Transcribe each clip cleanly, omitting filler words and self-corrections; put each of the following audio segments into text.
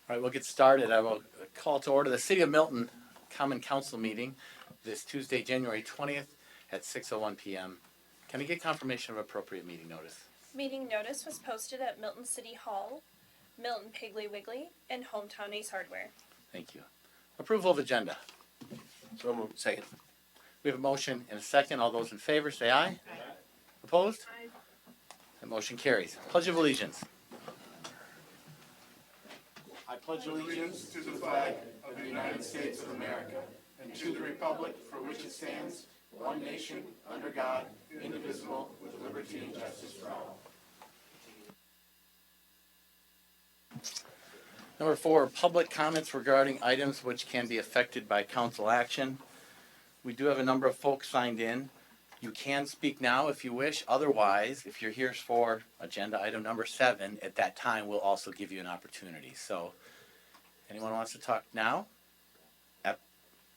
All right, we'll get started. I will call to order the City of Milton Common Council meeting this Tuesday, January 20th at 6:01 p.m. Can I get confirmation of appropriate meeting notice? Meeting notice was posted at Milton City Hall, Milton Piggly Wiggly, and Hometown Ace Hardware. Thank you. Approval of agenda. So moved. Second. We have a motion and a second. All those in favor say aye. Aye. Opposed? Aye. The motion carries. Pledge of Allegiance. I pledge allegiance to the flag of the United States of America and to the republic for which it stands, one nation, under God, indivisible, with liberty and justice for all. Number 4, public comments regarding items which can be affected by council action. We do have a number of folks signed in. You can speak now if you wish. Otherwise, if you're here for agenda item number 7, at that time we'll also give you an opportunity. So, anyone wants to talk now?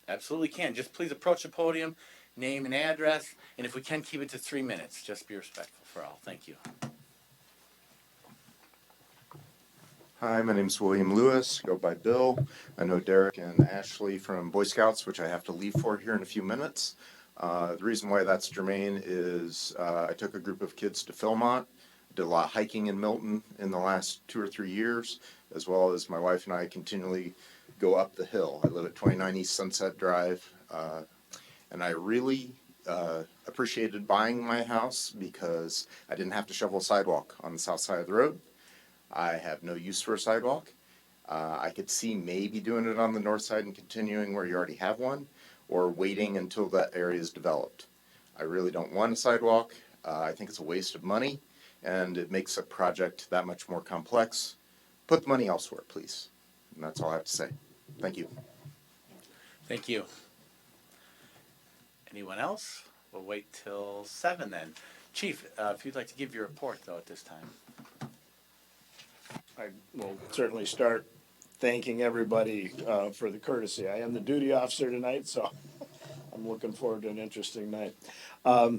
Absolutely can. Just please approach the podium, name and address, and if we can, keep it to 3 minutes. Just be respectful for all. Thank you. Hi, my name is William Lewis, go by Bill. I know Derek and Ashley from Boy Scouts, which I have to leave for here in a few minutes. The reason why that's germane is I took a group of kids to Philmont, did a lot of hiking in Milton in the last 2 or 3 years, as well as my wife and I continually go up the hill. I live at 29 East Sunset Drive, and I really appreciated buying my house because I didn't have to shovel a sidewalk on the south side of the road. I have no use for a sidewalk. I could see maybe doing it on the north side and continuing where you already have one, or waiting until that area is developed. I really don't want a sidewalk. I think it's a waste of money, and it makes a project that much more complex. Put the money elsewhere, please. And that's all I have to say. Thank you. Thank you. Anyone else? We'll wait till 7 then. Chief, if you'd like to give your report, though, at this time. I will certainly start thanking everybody for the courtesy. I am the duty officer tonight, so I'm looking forward to an interesting night.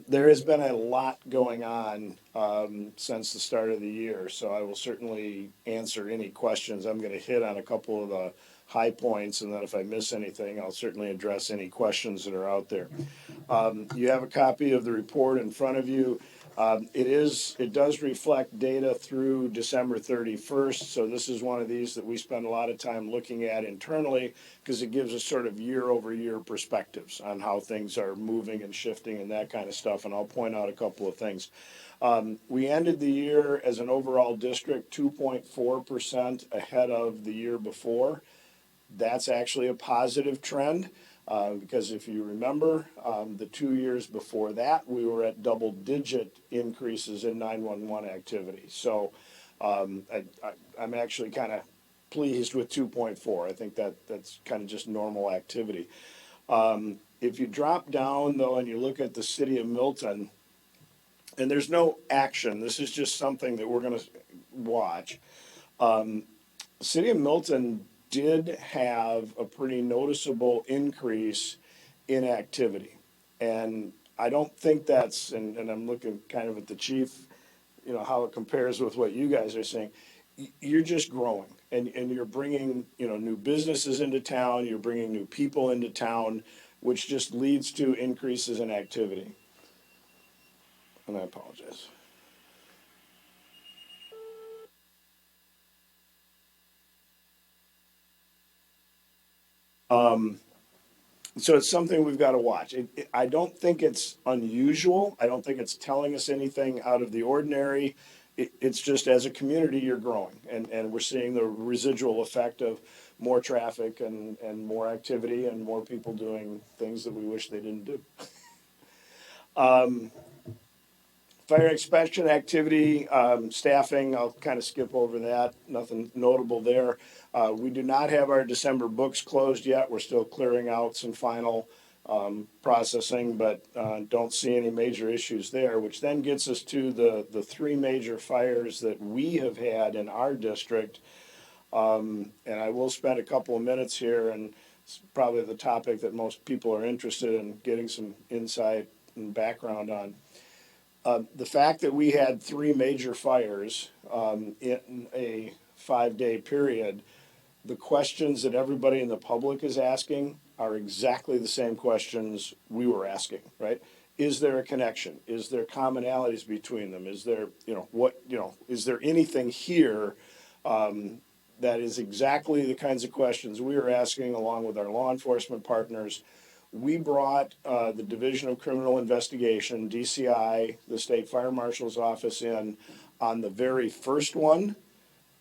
There has been a lot going on since the start of the year, so I will certainly answer any questions. I'm going to hit on a couple of the high points, and then if I miss anything, I'll certainly address any questions that are out there. You have a copy of the report in front of you. It does reflect data through December 31st, so this is one of these that we spend a lot of time looking at internally because it gives us sort of year-over-year perspectives on how things are moving and shifting and that kind of stuff, and I'll point out a couple of things. We ended the year as an overall district 2.4% ahead of the year before. That's actually a positive trend. Because if you remember, the 2 years before that, we were at double-digit increases in 911 activity. So I'm actually kind of pleased with 2.4. I think that's kind of just normal activity. If you drop down, though, and you look at the city of Milton, and there's no action, this is just something that we're going to watch. The city of Milton did have a pretty noticeable increase in activity. And I don't think that's, and I'm looking kind of at the chief, how it compares with what you guys are saying. You're just growing and you're bringing, new businesses into town, you're bringing new people into town, which just leads to increases in activity. And I apologize. So it's something we've got to watch. I don't think it's unusual. I don't think it's telling us anything out of the ordinary. It's just as a community, you're growing. And we're seeing the residual effect of more traffic and more activity and more people doing things that we wish they didn't do. Fire inspection activity, staffing, I'll kind of skip over that. Nothing notable there. We do not have our December books closed yet. We're still clearing out some final processing, but don't see any major issues there, which then gets us to the 3 major fires that we have had in our district. And I will spend a couple of minutes here, and it's probably the topic that most people are interested in getting some insight and background on. The fact that we had 3 major fires in a 5-day period the questions that everybody in the public is asking are exactly the same questions we were asking, right? Is there a connection? Is there commonalities between them? Is there, is there anything here that is exactly the kinds of questions we were asking along with our law enforcement partners? We brought the Division of Criminal Investigation, DCI, the State Fire Marshal's Office in on the very first one,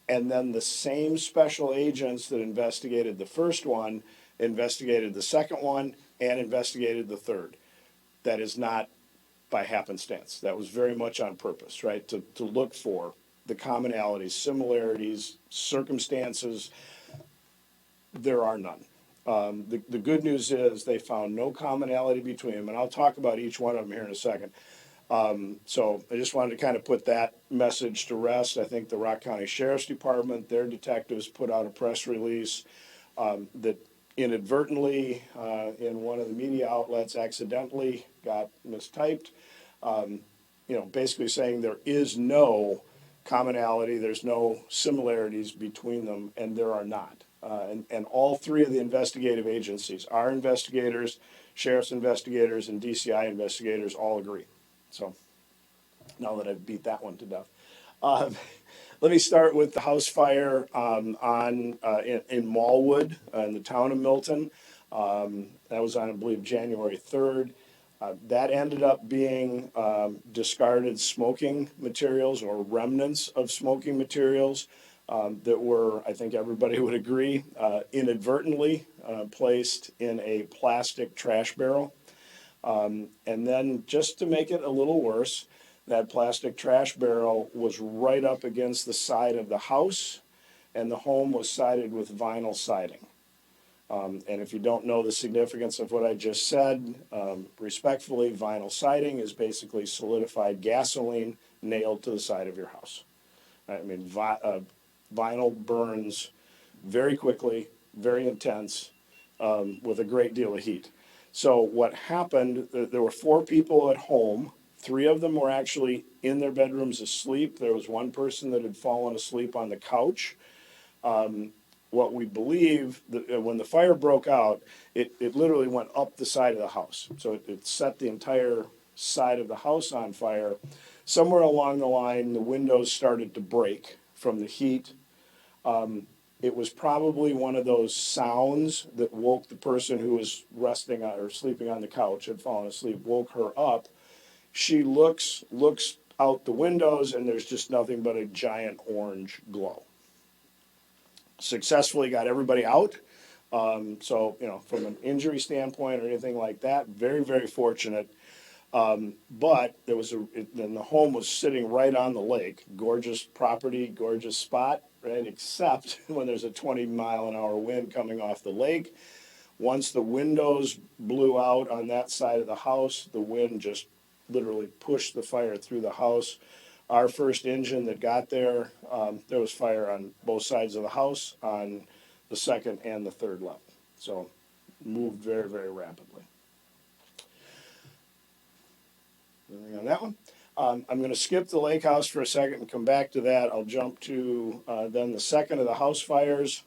and then the same special agents that investigated the first one investigated the second one and investigated the third. That is not by happenstance. That was very much on purpose, right? To look for the commonalities, similarities, circumstances. There are none. The good news is they found no commonality between them, and I'll talk about each one of them here in a second. So I just wanted to kind of put that message to rest. I think the Rock County Sheriff's Department, their detectives put out a press release that inadvertently in one of the media outlets accidentally got mistyped. Basically saying there is no commonality, there's no similarities between them, and there are not. And all three of the investigative agencies, our investigators, sheriff's investigators, and DCI investigators all agree. So now that I've beat that one to death. Let me start with the house fire in Mallwood in the town of Milton. That was on, I believe, January 3rd. That ended up being discarded smoking materials or remnants of smoking materials that were, I think everybody would agree, inadvertently placed in a plastic trash barrel. And then just to make it a little worse, that plastic trash barrel was right up against the side of the house, and the home was sided with vinyl siding. And if you don't know the significance of what I just said, respectfully, vinyl siding is basically solidified gasoline nailed to the side of your house. I mean, vinyl burns very quickly, very intense, with a great deal of heat. So what happened, there were 4 people at home. 3 of them were actually in their bedrooms asleep. There was one person that had fallen asleep on the couch. What we believe, when the fire broke out, it literally went up the side of the house. So it set the entire side of the house on fire. Somewhere along the line, the windows started to break from the heat. It was probably one of those sounds that woke the person who was resting or sleeping on the couch, had fallen asleep, woke her up. She looks out the windows, and there's just nothing but a giant orange glow. Successfully got everybody out. So, from an injury standpoint or anything like that, very, very fortunate. But there was and the home was sitting right on the lake. Gorgeous property, gorgeous spot, right? Except when there's a 20-mile-an-hour wind coming off the lake. Once the windows blew out on that side of the house, the wind just literally pushed the fire through the house. Our first engine that got there, there was fire on both sides of the house, on the second and the third level. So moved very, very rapidly. Anything on that one? I'm going to skip the lake house for a second and come back to that. I'll jump to then the second of the house fires,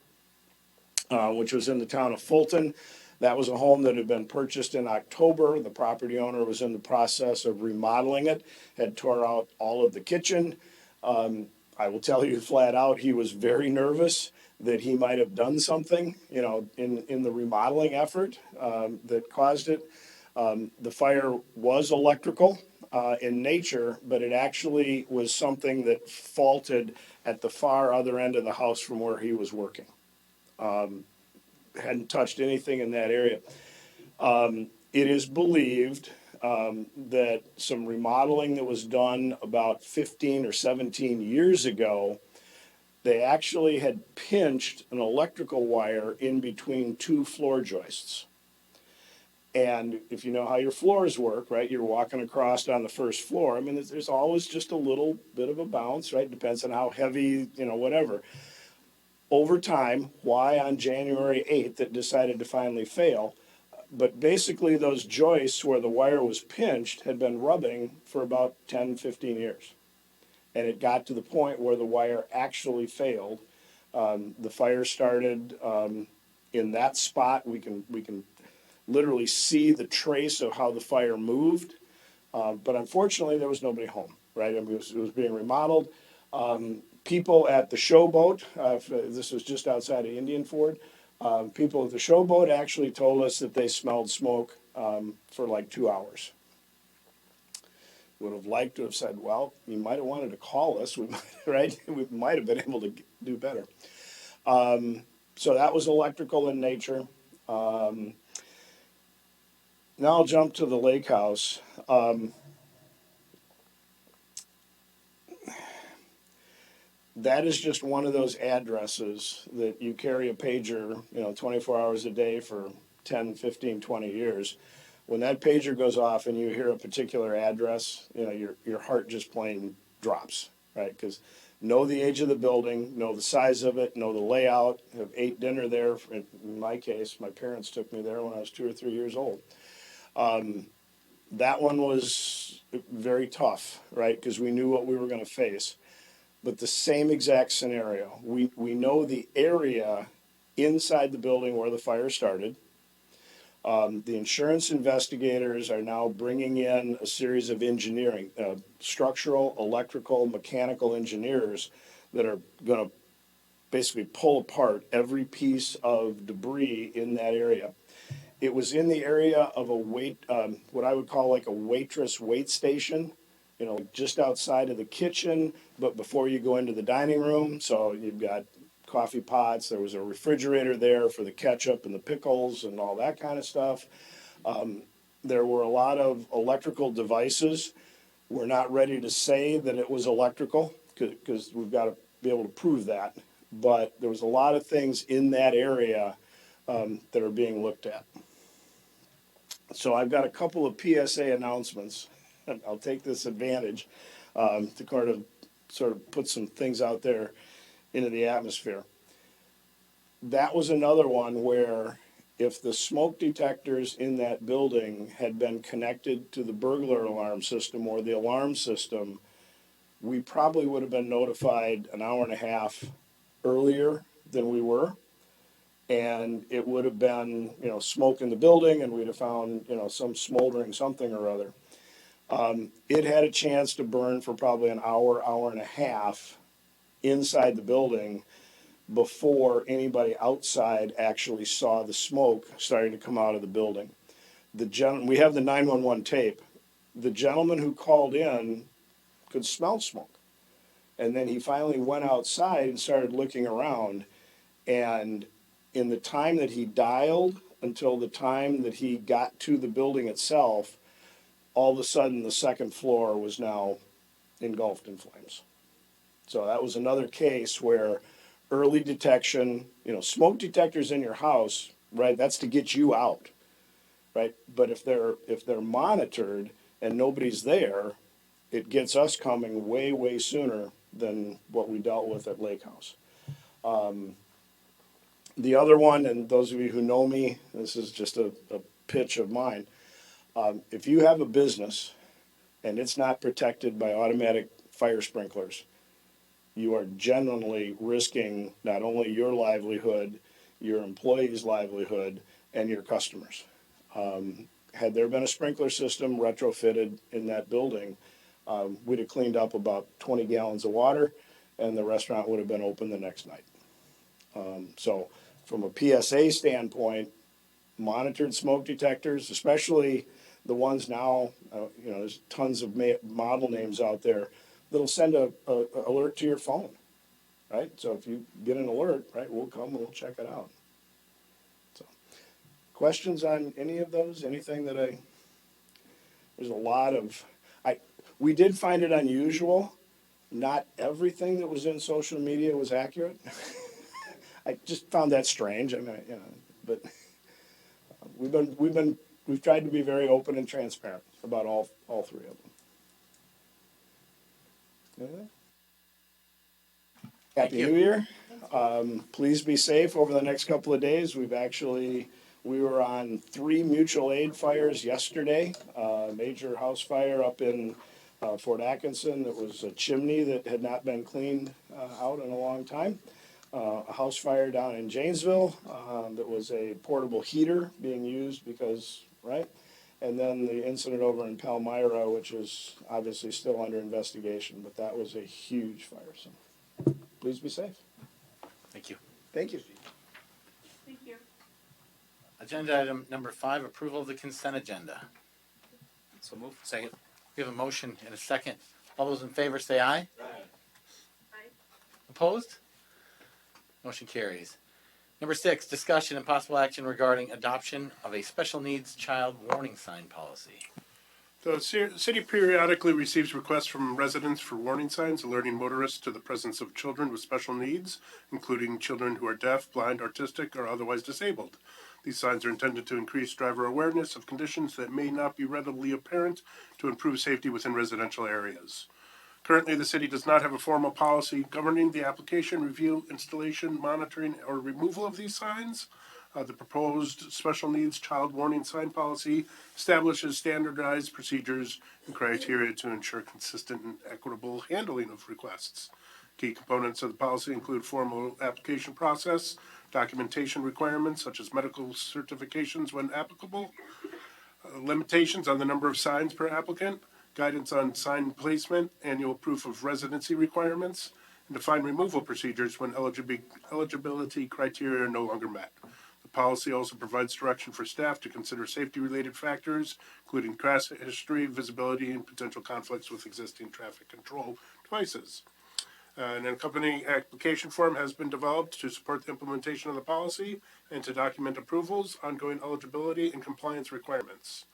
which was in the town of Fulton. That was a home that had been purchased in October. The property owner was in the process of remodeling it, had tore out all of the kitchen. I will tell you flat out, he was very nervous that he might have done something, in the remodeling effort that caused it. The fire was electrical in nature, but it actually was something that faulted at the far other end of the house from where he was working. Hadn't touched anything in that area. It is believed that some remodeling that was done about 15 or 17 years ago, they actually had pinched an electrical wire in between 2 floor joists. And if you know how your floors work, right, you're walking across on the first floor. I mean, there's always just a little bit of a bounce, right? Depends on how heavy, whatever. Over time, why on January 8th it decided to finally fail. But basically those joists where the wire was pinched had been rubbing for about 10, 15 years. And it got to the point where the wire actually failed. The fire started in that spot. We can literally see the trace of how the fire moved. But unfortunately, there was nobody home, right? I mean, it was being remodeled. People at the showboat, this was just outside of Indian Ford, people at the showboat actually told us that they smelled smoke for like 2 hours. Would have liked to have said, well, you might have wanted to call us, right? We might have been able to do better. So that was electrical in nature. Now I'll jump to the lake house. That is just one of those addresses that you carry a pager, 24 hours a day for 10, 15, 20 years. When that pager goes off and you hear a particular address, your heart just plain drops, right? Because know the age of the building, know the size of it, know the layout, have ate dinner there. In my case, my parents took me there when I was 2 or 3 years old. That one was very tough, right? Because we knew what we were going to face. But the same exact scenario. We know the area inside the building where the fire started. The insurance investigators are now bringing in a series of engineering, structural, electrical, mechanical engineers that are going to basically pull apart every piece of debris in that area. It was in the area of what I would call like a waitress wait station, just outside of the kitchen, but before you go into the dining room. So you've got coffee pots. There was a refrigerator there for the ketchup and the pickles and all that kind of stuff. There were a lot of electrical devices. We're not ready to say that it was electrical because we've got to be able to prove that. But there was a lot of things in that area that are being looked at. So I've got a couple of PSA announcements. I'll take this advantage to sort of put some things out there into the atmosphere. That was another one where if the smoke detectors in that building had been connected to the burglar alarm system or the alarm system, we probably would have been notified an hour and a half earlier than we were. And it would have been, smoke in the building, and we'd have found, some smoldering something or other. It had a chance to burn for probably an hour, hour and a half inside the building before anybody outside actually saw the smoke starting to come out of the building. We have the 911 tape. The gentleman who called in could smell smoke. And then he finally went outside and started looking around. And in the time that he dialed until the time that he got to the building itself, all of a sudden the second floor was now engulfed in flames. So that was another case where early detection, smoke detectors in your house, right? That's to get you out, right? But if they're monitored and nobody's there, it gets us coming way, way sooner than what we dealt with at Lake House. The other one, and those of you who know me, this is just a pitch of mine. If you have a business and it's not protected by automatic fire sprinklers, you are genuinely risking not only your livelihood, your employees' livelihood, and your customers. Had there been a sprinkler system retrofitted in that building, we'd have cleaned up about 20 gallons of water, and the restaurant would have been open the next night. So from a PSA standpoint, monitored smoke detectors, especially the ones now, there's tons of model names out there that'll send a alert to your phone, right? So if you get an alert, right, we'll come and we'll check it out. So questions on any of those? Anything there's a lot of, we did find it unusual. Not everything that was in social media was accurate. I just found that strange. I mean, but we've tried to be very open and transparent about all three of them. Anything? Happy New Year. Please be safe over the next couple of days. We were on 3 mutual aid fires yesterday. Major house fire up in Fort Atkinson. That was a chimney that had not been cleaned out in a long time. a house fire down in Janesville, that was a portable heater being used because, right? And then the incident over in Palmyra, which is obviously still under investigation, but that was a huge fire, so please be safe. Thank you. Thank you. Thank you. Agenda item number 5, approval of the consent agenda. So move. Second. We have a motion and a second. All those in favor say aye. Aye. Opposed? Motion carries. Number 6, discussion and possible action regarding adoption of a special needs child warning sign policy. The city periodically receives requests from residents for warning signs alerting motorists to the presence of children with special needs, including children who are deaf, blind, autistic, or otherwise disabled. These signs are intended to increase driver awareness of conditions that may not be readily apparent to improve safety within residential areas. Currently, the city does not have a formal policy governing the application, review, installation, monitoring, or removal of these signs. The proposed special needs child warning sign policy establishes standardized procedures and criteria to ensure consistent and equitable handling of requests. Key components of the policy include formal application process, documentation requirements such as medical certifications when applicable, limitations on the number of signs per applicant, guidance on sign placement, annual proof of residency requirements, and defined removal procedures when eligibility criteria are no longer met. The policy also provides direction for staff to consider safety-related factors, including crash history, visibility, and potential conflicts with existing traffic control devices. An accompanying application form has been developed to support the implementation of the policy and to document approvals, ongoing eligibility, and compliance requirements.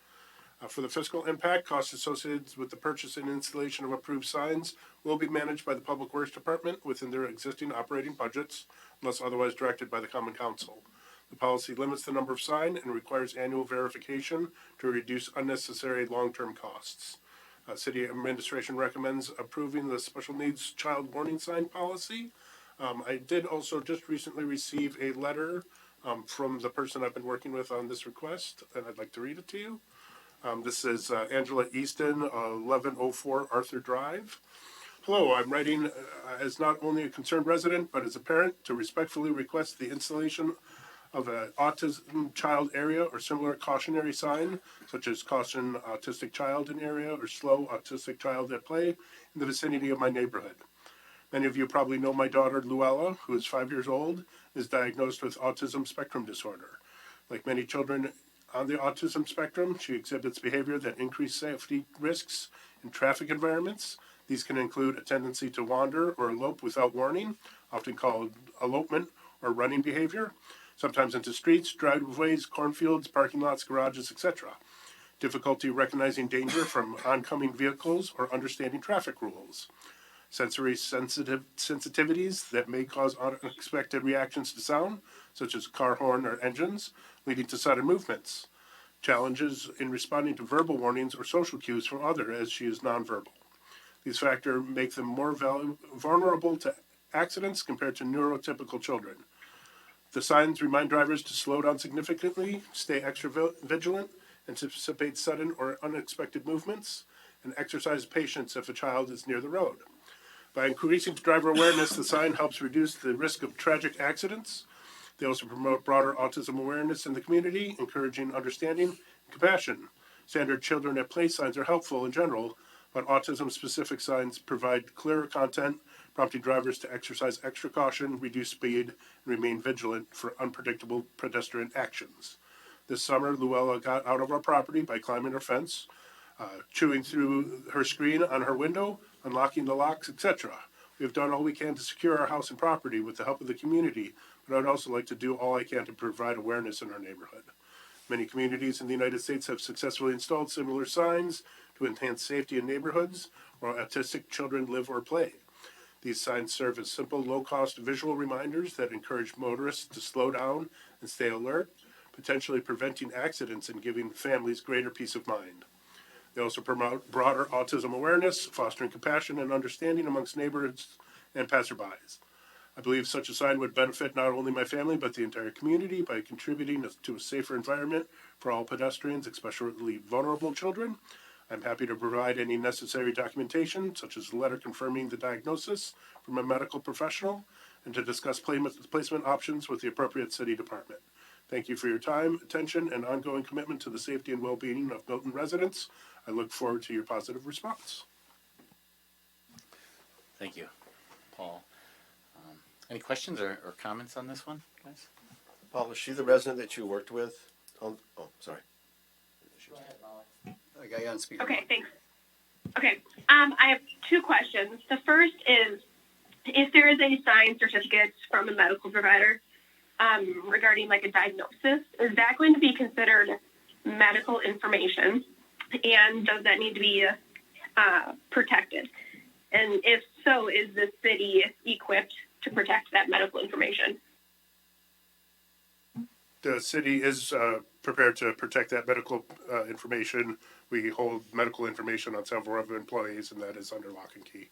For the fiscal impact, costs associated with the purchase and installation of approved signs will be managed by the Public Works Department within their existing operating budgets, unless otherwise directed by the Common Council. The policy limits the number of signs and requires annual verification to reduce unnecessary long-term costs. City administration recommends approving the special needs child warning sign policy. I did also just recently receive a letter from the person I've been working with on this request, and I'd like to read it to you. This is Angela Easton, 1104 Arthur Drive. Hello, I'm writing as not only a concerned resident, but as a parent to respectfully request the installation of an autism child area or similar cautionary sign, such as caution autistic child in area or slow autistic child at play in the vicinity of my neighborhood. Many of you probably know my daughter Luella, who is 5 years old, is diagnosed with autism spectrum disorder. Like many children on the autism spectrum, she exhibits behavior that increase safety risks in traffic environments. These can include a tendency to wander or elope without warning, often called elopement or running behavior, sometimes into streets, driveways, cornfields, parking lots, garages, etc. Difficulty recognizing danger from oncoming vehicles or understanding traffic rules. Sensory sensitivities that may cause unexpected reactions to sound, such as car horn or engines, leading to sudden movements. Challenges in responding to verbal warnings or social cues from others, as she is nonverbal. These factors make them more vulnerable to accidents compared to neurotypical children. The signs remind drivers to slow down significantly, stay extra vigilant, anticipate sudden or unexpected movements, and exercise patience if a child is near the road. By increasing driver awareness, the sign helps reduce the risk of tragic accidents. They also promote broader autism awareness in the community, encouraging understanding and compassion. Standard children at play signs are helpful in general, but autism-specific signs provide clearer content, prompting drivers to exercise extra caution, reduce speed, and remain vigilant for unpredictable pedestrian actions. This summer, Luella got out of our property by climbing her fence, chewing through her screen on her window, unlocking the locks, etc. We have done all we can to secure our house and property with the help of the community, but I'd also like to do all I can to provide awareness in our neighborhood. Many communities in the United States have successfully installed similar signs to enhance safety in neighborhoods where autistic children live or play. These signs serve as simple, low-cost visual reminders that encourage motorists to slow down and stay alert, potentially preventing accidents and giving families greater peace of mind. They also promote broader autism awareness, fostering compassion and understanding amongst neighbors and passerbys. I believe such a sign would benefit not only my family, but the entire community by contributing to a safer environment for all pedestrians, especially vulnerable children. I'm happy to provide any necessary documentation, such as a letter confirming the diagnosis from a medical professional. and to discuss placement options with the appropriate city department. Thank you for your time, attention, and ongoing commitment to the safety and well-being of Milton residents. I look forward to your positive response. Thank you, Paul. Any questions or comments on this one, guys? Paul, was she the resident that you worked with? Oh, sorry. I got you on speaker. Okay, thanks. Okay, I have two questions. The first is, if there is a signed certificate from a medical provider regarding like a diagnosis, is that going to be considered medical information? And does that need to be protected? And if so, is the city equipped to protect that medical information? The city is prepared to protect that medical information. We hold medical information on several of our employees, and that is under lock and key.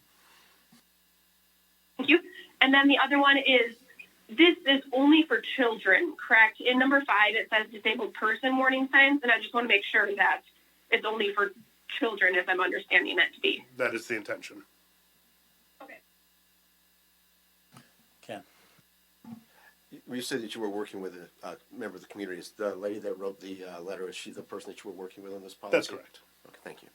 Thank you. And then the other one is, this is only for children, correct? In number 5, it says disabled person warning signs, and I just want to make sure that it's only for children, as I'm understanding it to be. That is the intention. Okay. Ken? You said that you were working with a member of the community. Is the lady that wrote the letter, is she the person that you were working with on this policy? That's correct. Okay, thank you.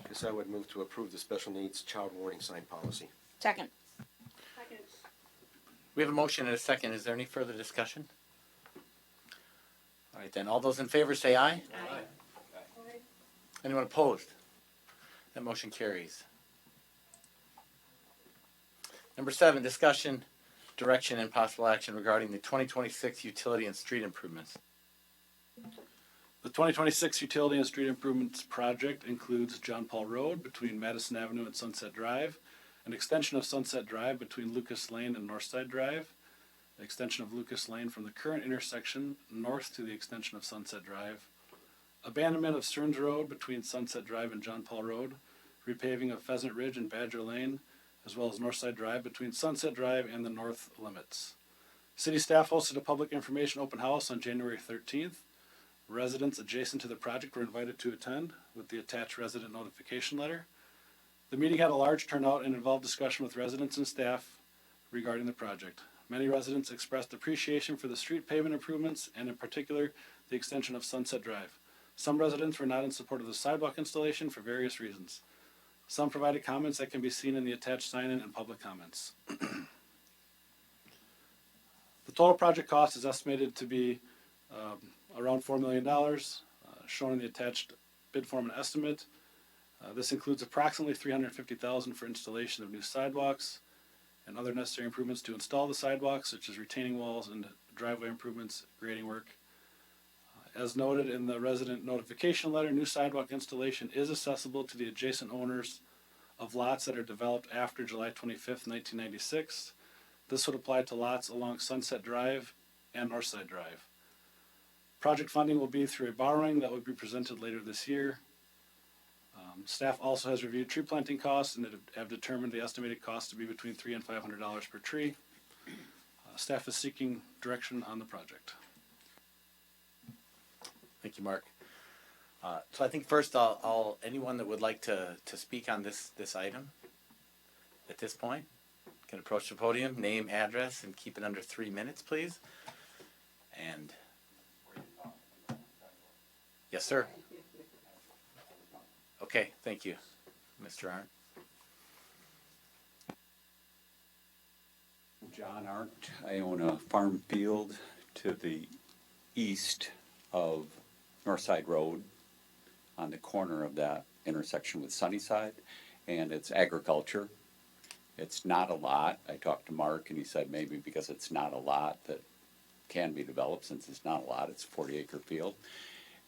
Guess I would move to approve the special needs child warning sign policy. Second. We have a motion and a second. Is there any further discussion? All right, then. All those in favor say aye. Aye. Anyone opposed? That motion carries. Number 7, discussion, direction, and possible action regarding the 2026 utility and street improvements. The 2026 Utility and Street Improvements Project includes John Paul Road between Madison Avenue and Sunset Drive, an extension of Sunset Drive between Lucas Lane and Northside Drive, an extension of Lucas Lane from the current intersection north to the extension of Sunset Drive, abandonment of Stearns Road between Sunset Drive and John Paul Road, repaving of Pheasant Ridge and Badger Lane, as well as Northside Drive between Sunset Drive and the north limits. City staff hosted a public information open house on January 13th. Residents adjacent to the project were invited to attend with the attached resident notification letter. The meeting had a large turnout and involved discussion with residents and staff regarding the project. Many residents expressed appreciation for the street pavement improvements and in particular the extension of Sunset Drive. Some residents were not in support of the sidewalk installation for various reasons. Some provided comments that can be seen in the attached sign-in and public comments. The total project cost is estimated to be around $4 million, shown in the attached bid form and estimate. This includes approximately $350,000 for installation of new sidewalks and other necessary improvements to install the sidewalks, such as retaining walls and driveway improvements, grading work. As noted in the resident notification letter, new sidewalk installation is accessible to the adjacent owners of lots that are developed after July 25th, 1996. This would apply to lots along Sunset Drive and Northside Drive. Project funding will be through a borrowing that will be presented later this year. Staff also has reviewed tree planting costs and have determined the estimated cost to be between $300 and $500 per tree. Staff is seeking direction on the project. Thank you, Mark. So I think first I'll anyone that would like to speak on this item at this point can approach the podium, name, address, and keep it under 3 minutes, please. And yes, sir. Okay, thank you, Mr. Arndt. John Arndt. I own a farm field to the east of Northside Road on the corner of that intersection with Sunnyside, and it's agriculture. It's not a lot. I talked to Mark and he said maybe because it's not a lot that can be developed. Since it's not a lot, it's a 40-acre field.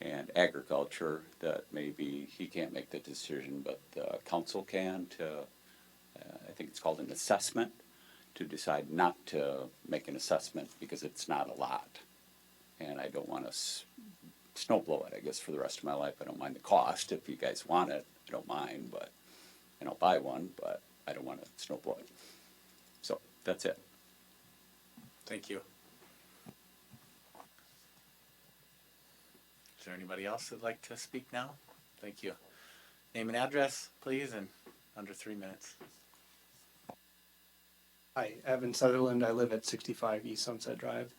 And agriculture, that maybe he can't make the decision, but the council can to, I think it's called an assessment, to decide not to make an assessment because it's not a lot. And I don't want to snow blow it, I guess, for the rest of my life. I don't mind the cost. If you guys want it, I don't mind, but, and I'll buy one, but I don't want to snow blow it. So that's it. Thank you. Is there anybody else that'd like to speak now? Thank you. Name and address, please, and under 3 minutes. Hi, Evan Sutherland. I live at 65 East Sunset Drive.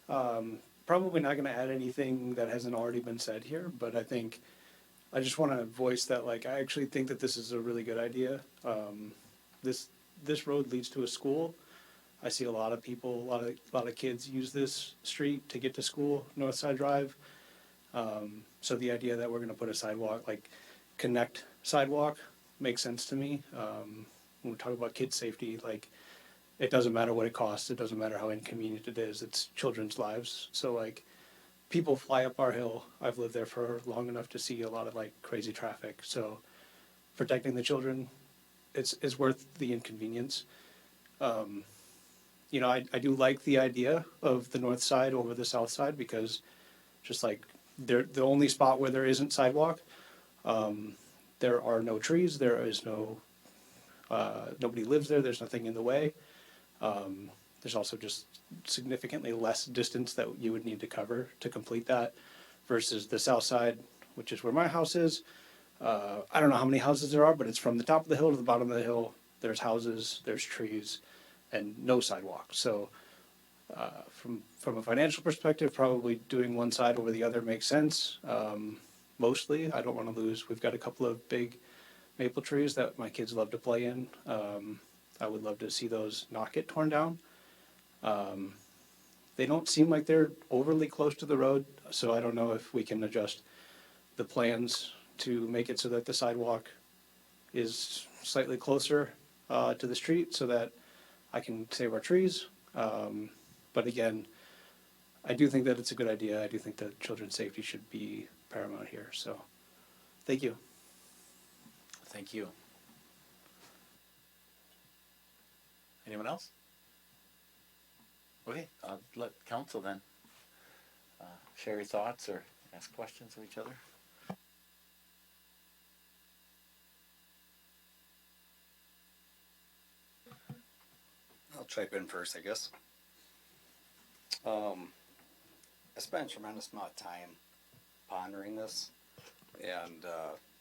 Probably not going to add anything that hasn't already been said here, but I just want to voice that, like, I actually think that this is a really good idea. This road leads to a school. I see a lot of people, a lot of kids use this street to get to school, Northside Drive. So the idea that we're going to put a sidewalk, like connect sidewalk, makes sense to me. When we talk about kid safety, like, it doesn't matter what it costs. It doesn't matter how inconvenient it is. It's children's lives. So, like, people fly up our hill. I've lived there for long enough to see a lot of, like, crazy traffic. So protecting the children, it's worth the inconvenience. You know, I do like the idea of the north side over the south side, because just like they're the only spot where there isn't sidewalk. There are no trees. There is nobody lives there. There's nothing in the way. There's also just significantly less distance that you would need to cover to complete that, versus the south side, which is where my house is. I don't know how many houses there are, but it's from the top of the hill to the bottom of the hill. There's houses, there's trees, and no sidewalk. So from a financial perspective, probably doing one side over the other makes sense. Mostly, I don't want to lose. We've got a couple of big maple trees that my kids love to play in. I would love to see those not get torn down. They don't seem like they're overly close to the road, so I don't know if we can adjust the plans to make it so that the sidewalk is slightly closer to the street, so that I can save our trees. But again, I do think that it's a good idea. I do think that children's safety should be paramount here. So, thank you. Thank you. Anyone else? Okay, I'll let council then share your thoughts or ask questions of each other. I'll chime in first, I guess. I spent a tremendous amount of time pondering this and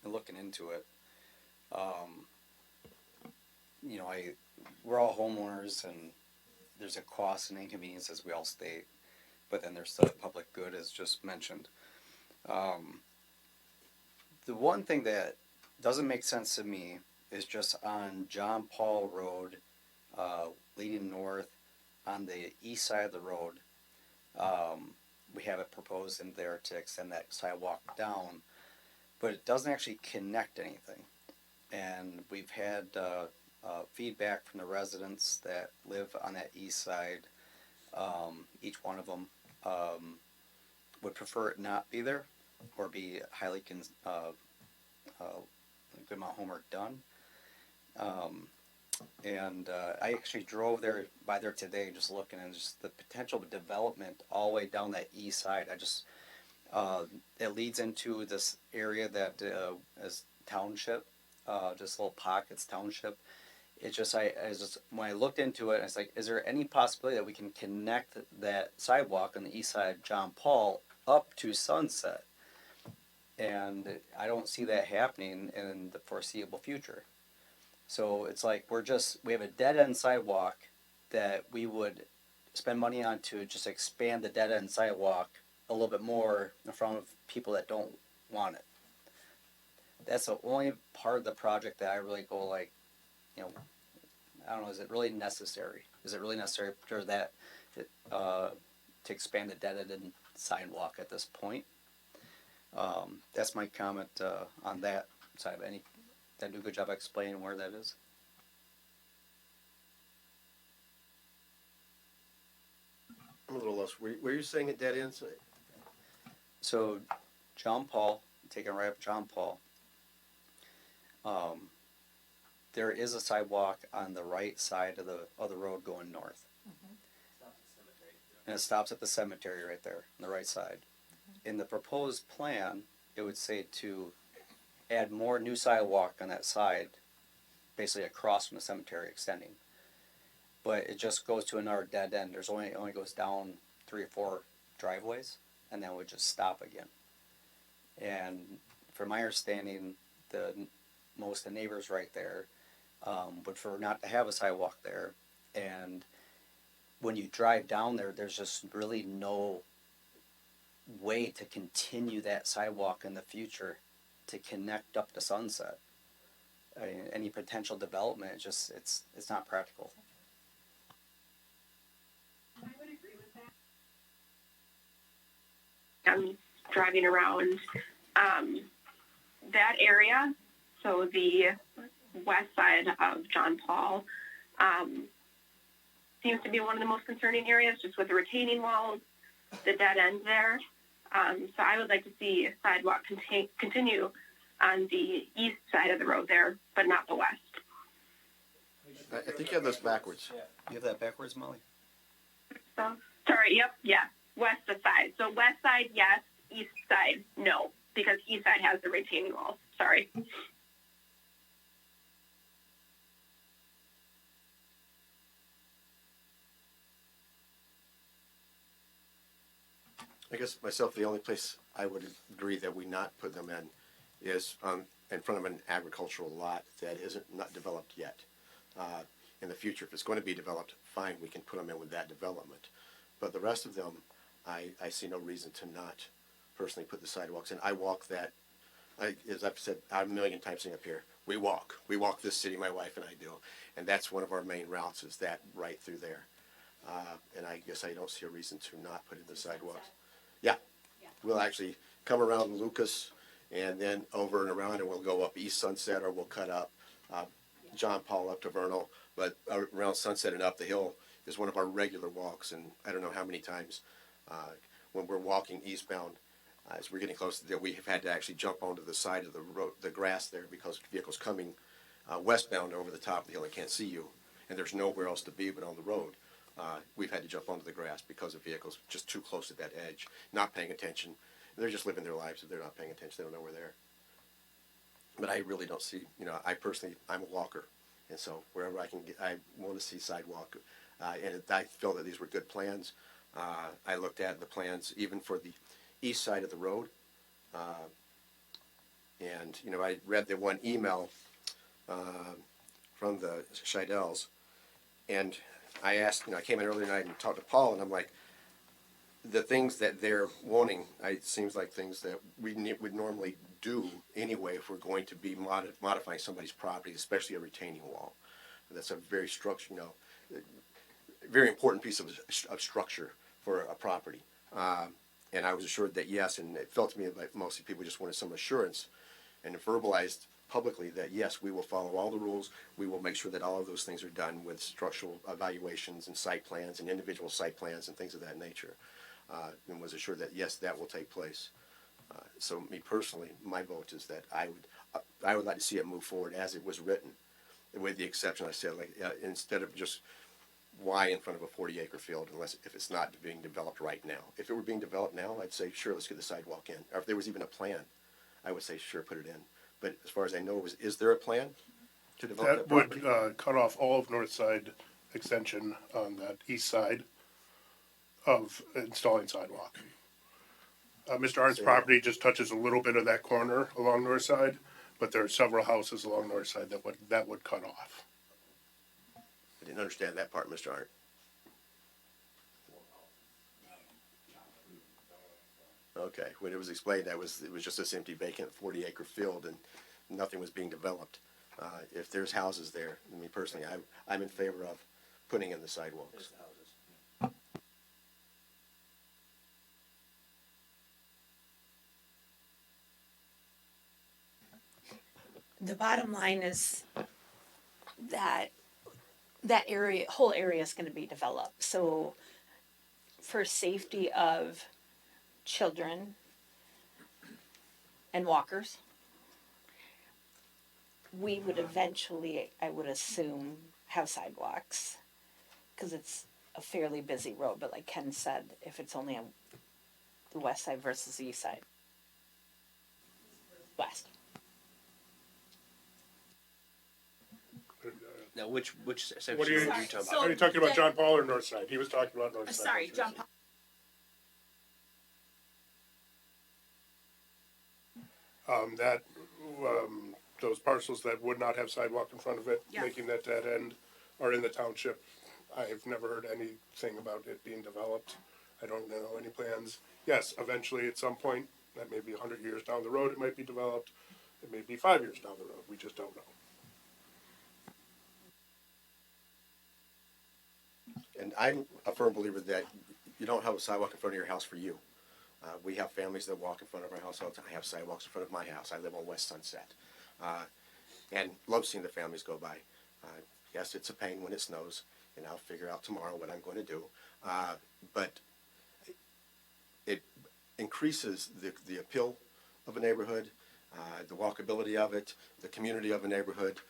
looking into it. You know, we're all homeowners, and there's a cost and inconvenience, as we all state, but then there's the public good, as just mentioned. The one thing that doesn't make sense to me is just on John Paul Road, leading north on the east side of the road. We have it proposed in there to extend that sidewalk down, but it doesn't actually connect anything. And we've had feedback from the residents that live on that east side. Each one of them would prefer it not be there, or be highly good amount of homework done. And I actually drove by there today, just looking, and just the potential development all the way down that east side. It leads into this area that is township, just little pockets township. It's just, when I looked into it, I was like, is there any possibility that we can connect that sidewalk on the east side of John Paul up to Sunset? And I don't see that happening in the foreseeable future. So it's like we have a dead end sidewalk that we would spend money on to just expand the dead end sidewalk a little bit more in front of people that don't want it. That's the only part of the project that I really go like, you know, I don't know, is it really necessary? Is it really necessary for that to expand the dead end sidewalk at this point? That's my comment on that side. Did I do a good job explaining where that is? I'm a little lost. Were you saying it dead ends? So, John Paul, taking right up John Paul, there is a sidewalk on the right side of the road going north. And it stops at the cemetery right there on the right side. In the proposed plan, it would say to add more new sidewalk on that side, basically across from the cemetery, extending. But it just goes to another dead end. It only goes down 3 or 4 driveways, and then would just stop again. And from my understanding, most of the neighbors right there would prefer not to have a sidewalk there. And when you drive down there, there's just really no way to continue that sidewalk in the future to connect up to Sunset. I mean, any potential development, it's not practical. I'm driving around that area, so the west side of John Paul seems to be one of the most concerning areas, just with the retaining walls, the dead end there. So I would like to see a sidewalk continue on the east side of the road there, but not the west. I think you have those backwards. You have that backwards, Molly? So, sorry, yep, yeah, west side. So west side, yes, east side, no, because east side has the retaining walls, sorry. I guess myself, the only place I would agree that we not put them in is in front of an agricultural lot that isn't not developed yet. In the future, if it's going to be developed, fine, we can put them in with that development. But the rest of them, I see no reason to not personally put the sidewalks in. I walk that, as I've said a million times up here, we walk this city, my wife and I do. And that's one of our main routes, is that right through there. And I guess I don't see a reason to not put in the sidewalks. Yeah, we'll actually come around Lucas and then over and around, and we'll go up East Sunset, or we'll cut up John Paul up to Vernal, but around Sunset and up the hill is one of our regular walks. And I don't know how many times when we're walking eastbound, as we're getting close to there, we have had to actually jump onto the side of the road, the grass there, because vehicles coming westbound over the top of the hill, they can't see you, and there's nowhere else to be but on the road. We've had to jump onto the grass because of vehicles just too close to that edge, not paying attention. They're just living their lives. If they're not paying attention, they don't know we're there. But I really don't see, I personally, I'm a walker. And so wherever I can get, I want to see sidewalk. And I feel that these were good plans. I looked at the plans even for the east side of the road. And, I read the one email from the Scheidels, and I asked, I came in earlier tonight and talked to Paul, and I'm like, the things that they're wanting, it seems like things that we would normally do anyway if we're going to be modifying somebody's property, especially a retaining wall. That's a very very important piece of structure for a property. And I was assured that yes, and it felt to me like mostly people just wanted some assurance, and verbalized publicly that yes, we will follow all the rules. We will make sure that all of those things are done with structural evaluations and site plans and individual site plans and things of that nature. And was assured that yes, that will take place. So me personally, my vote is that I would like to see it move forward as it was written, with the exception I said, like instead of just why in front of a 40-acre field if it's not being developed right now. If it were being developed now, I'd say sure, let's get the sidewalk in. Or if there was even a plan, I would say sure, put it in. But as far as I know, is there a plan to develop that property? That would cut off all of North Side extension on that east side of installing sidewalk. Mr. Arndt's property just touches a little bit of that corner along North Side, but there are several houses along North Side that would cut off. I didn't understand that part, Mr. Arndt. Okay, when it was explained, it was just this empty vacant 40-acre field and nothing was being developed. If there's houses there, me personally, I'm in favor of putting in the sidewalks. The bottom line is that whole area is going to be developed. So for safety of children and walkers, we would eventually, I would assume, have sidewalks, because it's a fairly busy road. But like Ken said, if it's only on the west side versus the east side. West. Now, which section What are you talking about? Are you talking about John Paul or North Side? He was talking about North Side. Sorry, John Paul. That those parcels that would not have sidewalk in front of it, Yeah. making that dead end, are in the township. I've never heard anything about it being developed. I don't know any plans. Yes, eventually at some point, that may be 100 years down the road, it might be developed. It may be 5 years down the road. We just don't know. And I'm a firm believer that you don't have a sidewalk in front of your house for you. We have families that walk in front of our house all the time. I have sidewalks in front of my house. I live on West Sunset. And love seeing the families go by. Yes, it's a pain when it snows, and I'll figure out tomorrow what I'm going to do. But it increases the appeal of a neighborhood, the walkability of it, the community of a neighborhood.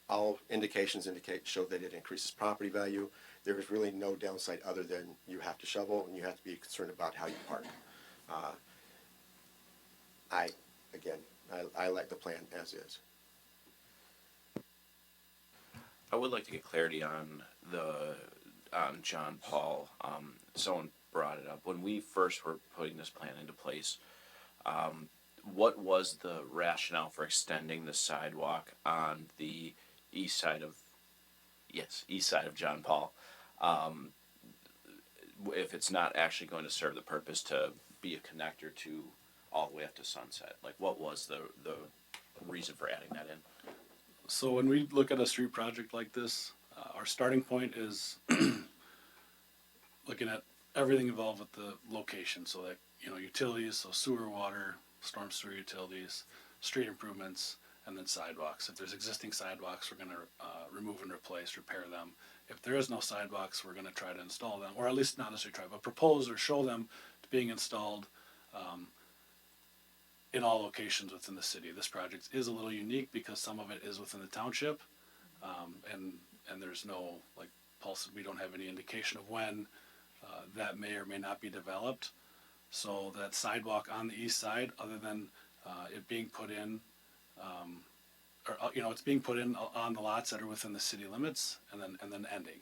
All indications show that it increases property value. There is really no downside other than you have to shovel and you have to be concerned about how you park. I like the plan as is. I would like to get clarity on John Paul. Someone brought it up when we first were putting this plan into place. What was the rationale for extending the sidewalk on the east side of John Paul? If it's not actually going to serve the purpose to be a connector to all the way up to Sunset, like what was the reason for adding that in? So when we look at a street project like this, our starting point is looking at everything involved with the location. So that, utilities, so sewer, water, storm sewer utilities, street improvements, and then sidewalks. If there's existing sidewalks, we're going to remove and replace, repair them. If there is no sidewalks, we're going to try to install them, or at least not necessarily try, but propose or show them being installed in all locations within the city. This project is a little unique because some of it is within the township, and there's no pulse. We don't have any indication of when that may or may not be developed. So that sidewalk on the east side, other than it being put in, it's being put in on the lots that are within the city limits, and then ending.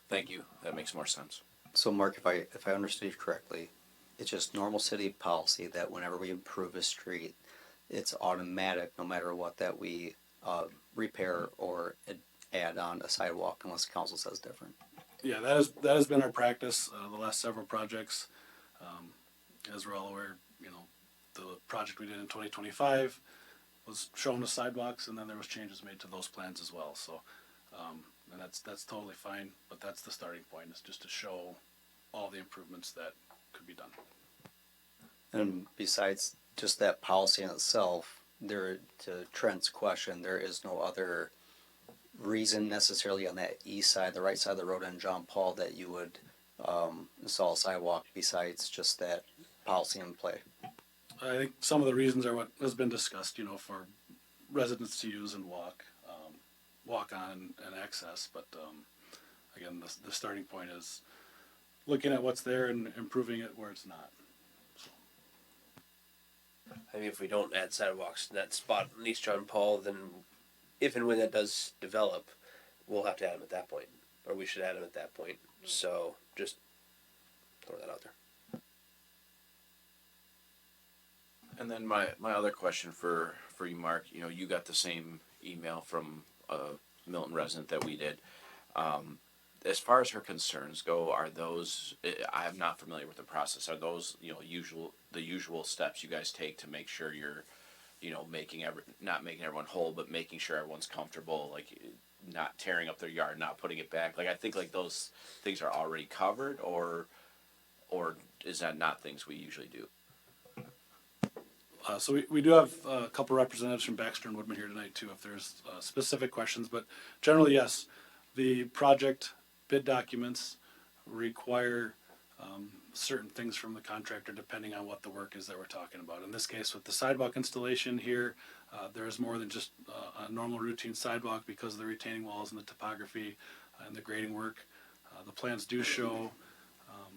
Thank you. That makes more sense. So Mark, if I understood you correctly, it's just normal city policy that whenever we improve a street, it's automatic no matter what that we repair or add on a sidewalk unless council says different. Yeah, that has been our practice the last several projects. As we're all aware, the project we did in 2025 was shown the sidewalks, and then there was changes made to those plans as well. So, and that's totally fine. But that's the starting point, is just to show all the improvements that could be done. And besides just that policy in itself, to Trent's question, there is no other reason necessarily on that east side, the right side of the road on John Paul, that you would install a sidewalk besides just that policy in play. I think some of the reasons are what has been discussed, for residents to use and walk on and access. But again, the starting point is looking at what's there and improving it where it's not. I mean, if we don't add sidewalks in that spot on East John Paul, then if and when that does develop, we'll have to add them at that point, or we should add them at that point. So just throw that out there. And then my other question for you, Mark, you got the same email from a Milton resident that we did. As far as her concerns go, are those, I'm not familiar with the process, are those, the usual steps you guys take to make sure you're, not making everyone whole, but making sure everyone's comfortable, like not tearing up their yard, not putting it back? Like, I think those things are already covered, or is that not things we usually do? So we do have a couple representatives from Baxter and Woodman here tonight too, if there's specific questions. But generally, yes, the project bid documents require certain things from the contractor depending on what the work is that we're talking about. In this case, with the sidewalk installation here, there is more than just a normal routine sidewalk because of the retaining walls and the topography and the grading work. The plans do show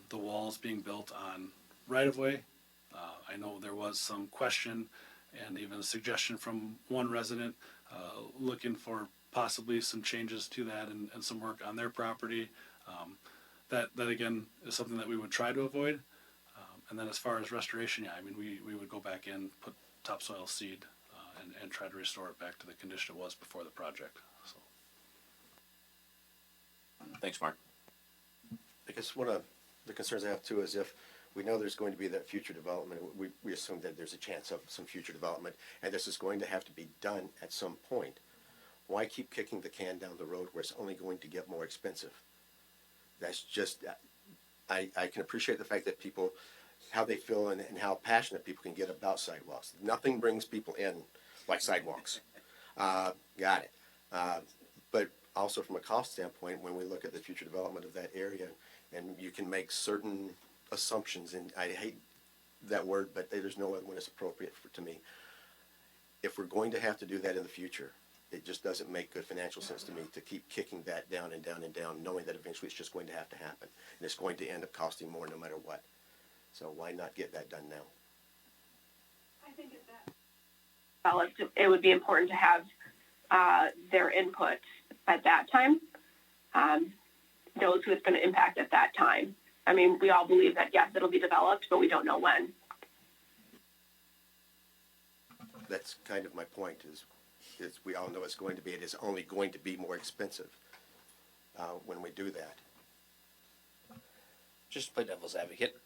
the walls being built on right-of-way. I know there was some question and even a suggestion from one resident looking for possibly some changes to that and some work on their property. That again is something that we would try to avoid. And then as far as restoration, yeah, I mean, we would go back in, put topsoil seed, and try to restore it back to the condition it was before the project, so. Thanks, Mark. I guess one of the concerns I have too is if we know there's going to be that future development, we assume that there's a chance of some future development, and this is going to have to be done at some point. Why keep kicking the can down the road where it's only going to get more expensive? That's just, I can appreciate the fact that people, how they feel and how passionate people can get about sidewalks. Nothing brings people in like sidewalks. Got it. But also from a cost standpoint, when we look at the future development of that area, and you can make certain assumptions, and I hate that word, but there's no other one that's appropriate to me. If we're going to have to do that in the future, it just doesn't make good financial sense to me to keep kicking that down and down and down, knowing that eventually it's just going to have to happen. And it's going to end up costing more no matter what. So why not get that done now? I think if that it would be important to have their input at that time, knows who it's going to impact at that time. I mean, we all believe that, yes, it'll be developed, but we don't know when. That's kind of my point is we all know it's going to be, it is only going to be more expensive when we do that. Just to play devil's advocate,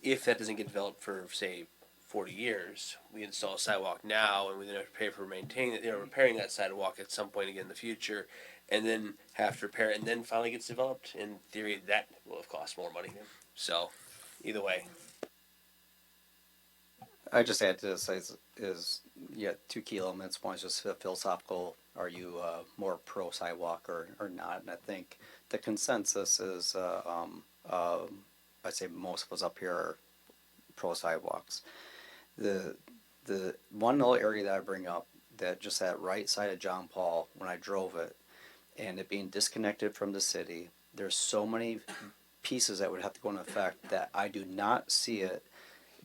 if that doesn't get developed for, say, 40 years, we install a sidewalk now, and we then have to pay for maintaining it, repairing that sidewalk at some point again in the future, and then have to repair it, and then finally gets developed. In theory, that will have cost more money. So, either way. I just add to this is two key elements. One is just philosophical. Are you more pro sidewalk or not? And I think the consensus is, I'd say most of us up here are pro sidewalks. The one little area that I bring up, that just that right side of John Paul, when I drove it, and it being disconnected from the city, there's so many pieces that would have to go into effect that I do not see it.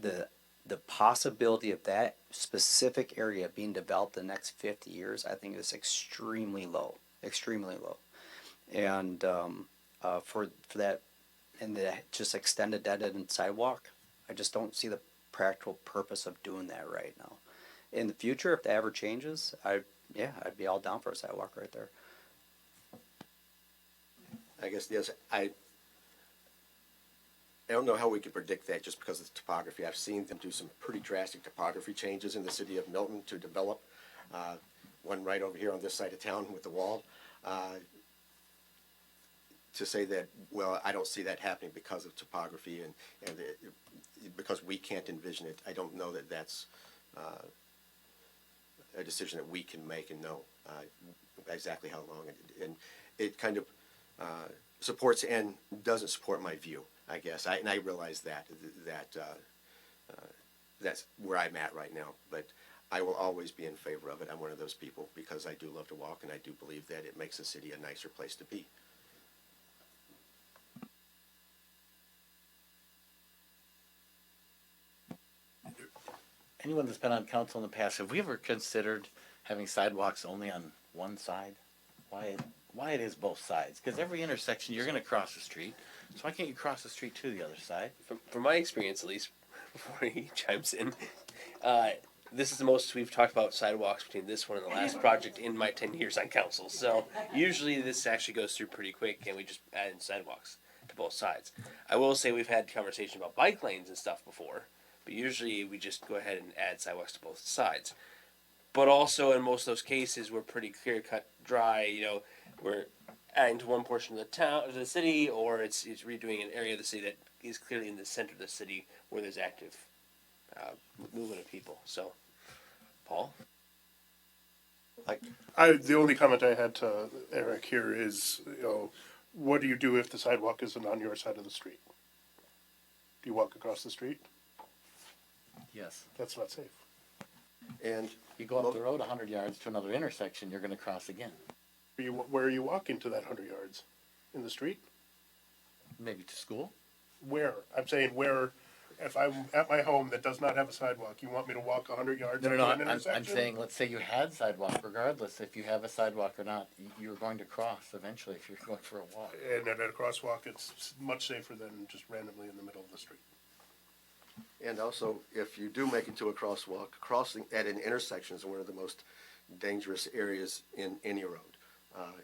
The possibility of that specific area being developed in the next 50 years, I think is extremely low, and for that, and the just extended dead end sidewalk, I just don't see the practical purpose of doing that right now. In the future, if that ever changes, I'd be all down for a sidewalk right there. I guess, yes, I don't know how we can predict that just because of the topography. I've seen them do some pretty drastic topography changes in the city of Milton to develop one right over here on this side of town with the wall. To say that, well, I don't see that happening because of topography and because we can't envision it, I don't know that that's a decision that we can make and know exactly how long. And it kind of supports and doesn't support my view, I guess. And I realize that that's where I'm at right now. But I will always be in favor of it. I'm one of those people because I do love to walk, and I do believe that it makes the city a nicer place to be. Anyone that's been on council in the past, have we ever considered having sidewalks only on one side? Why it is both sides? Because every intersection, you're going to cross the street. So why can't you cross the street to the other side? From my experience, at least, before he chimes in, this is the most we've talked about sidewalks between this one and the last project in my 10 years on council. So usually this actually goes through pretty quick, and we just add in sidewalks to both sides. I will say we've had conversations about bike lanes and stuff before, but usually we just go ahead and add sidewalks to both sides. But also in most of those cases, we're pretty clear cut, dry. We're adding to one portion of the town, of the city, or it's redoing an area of the city that is clearly in the center of the city where there's active movement of people. So, Paul? The only comment I had to Eric here is, what do you do if the sidewalk isn't on your side of the street? Do you walk across the street? Yes. That's not safe. And you go up the road 100 yards to another intersection, you're going to cross again. Where are you walking to that 100 yards? In the street? Maybe to school. Where? I'm saying where If I'm at my home that does not have a sidewalk, you want me to walk 100 yards No, no, into no, an intersection? I'm saying, let's say you had sidewalk, regardless if you have a sidewalk or not, you're going to cross eventually if you're going for a walk. And at a crosswalk, it's much safer than just randomly in the middle of the street. And also, if you do make it to a crosswalk, crossing at an intersection is one of the most dangerous areas in any road.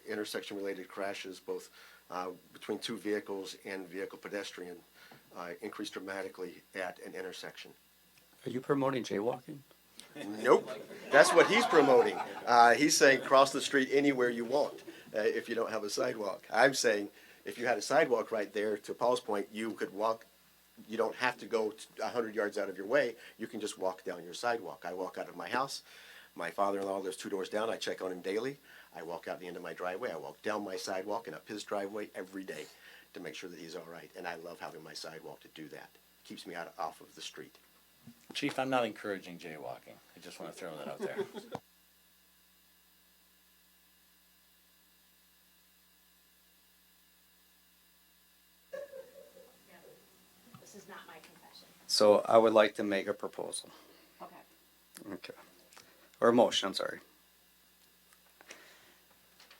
Intersection-related crashes, both between two vehicles and vehicle pedestrian, increase dramatically at an intersection. Are you promoting jaywalking? Nope, that's what he's promoting. He's saying cross the street anywhere you want if you don't have a sidewalk. I'm saying if you had a sidewalk right there, to Paul's point, you could walk. You don't have to go 100 yards out of your way. You can just walk down your sidewalk. I walk out of my house. My father-in-law lives 2 doors down. I check on him daily. I walk out the end of my driveway. I walk down my sidewalk and up his driveway every day to make sure that he's all right. And I love having my sidewalk to do that. Keeps me off of the street. Chief, I'm not encouraging jaywalking. I just want to throw that out there. This is not my confession. So I would like to make a proposal. Okay. Okay. Or a motion, I'm sorry.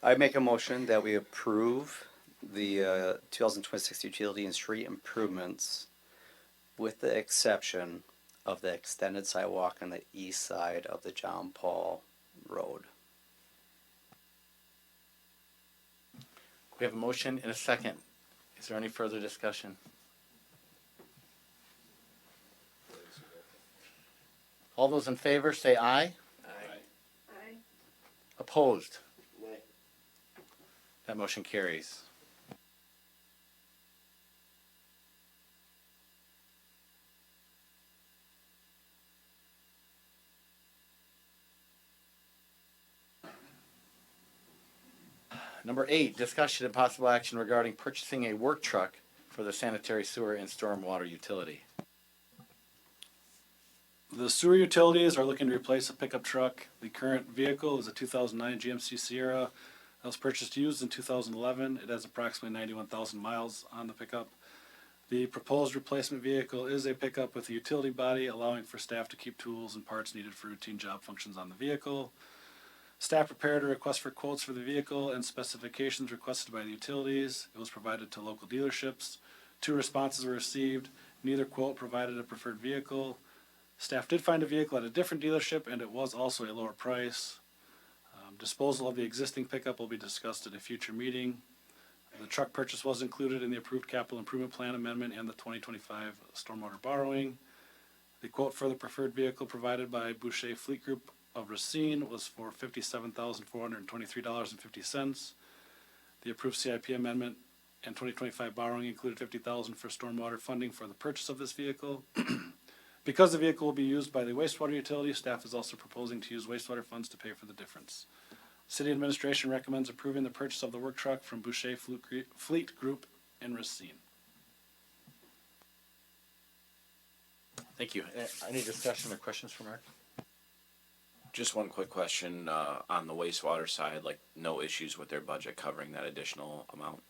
I make a motion that we approve the 2026 utility and street improvements with the exception of the extended sidewalk on the east side of the John Paul Road. We have a motion and a second. Is there any further discussion? All those in favor say aye. Aye. Opposed? That motion carries. Number 8, discussion and possible action regarding purchasing a work truck for the sanitary sewer and stormwater utility. The sewer utilities are looking to replace a pickup truck. The current vehicle is a 2009 GMC Sierra that was purchased used in 2011. It has approximately 91,000 miles on the pickup. The proposed replacement vehicle is a pickup with a utility body, allowing for staff to keep tools and parts needed for routine job functions on the vehicle. Staff prepared a request for quotes for the vehicle and specifications requested by the utilities. It was provided to local dealerships. 2 responses were received. Neither quote provided a preferred vehicle. Staff did find a vehicle at a different dealership, and it was also a lower price. Disposal of the existing pickup will be discussed at a future meeting. The truck purchase was included in the approved capital improvement plan amendment and the 2025 stormwater borrowing. The quote for the preferred vehicle provided by Boucher Fleet Group of Racine was for $57,423.50. The approved CIP amendment and 2025 borrowing included $50,000 for stormwater funding for the purchase of this vehicle. Because the vehicle will be used by the wastewater utility, staff is also proposing to use wastewater funds to pay for the difference. City administration recommends approving the purchase of the work truck from Boucher Fleet Group in Racine. Thank you. Any discussion or questions for Mark? Just one quick question on the wastewater side, like no issues with their budget covering that additional amount?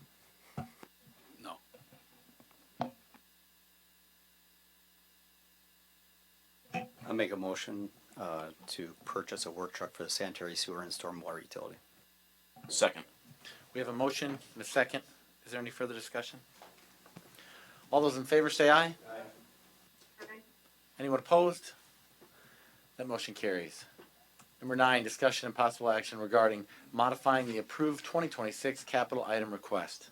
No. I make a motion to purchase a work truck for the sanitary sewer and stormwater utility. Second. We have a motion and a second. Is there any further discussion? All those in favor say aye. Aye. Anyone opposed? That motion carries. Number 9, discussion and possible action regarding modifying the approved 2026 capital item request.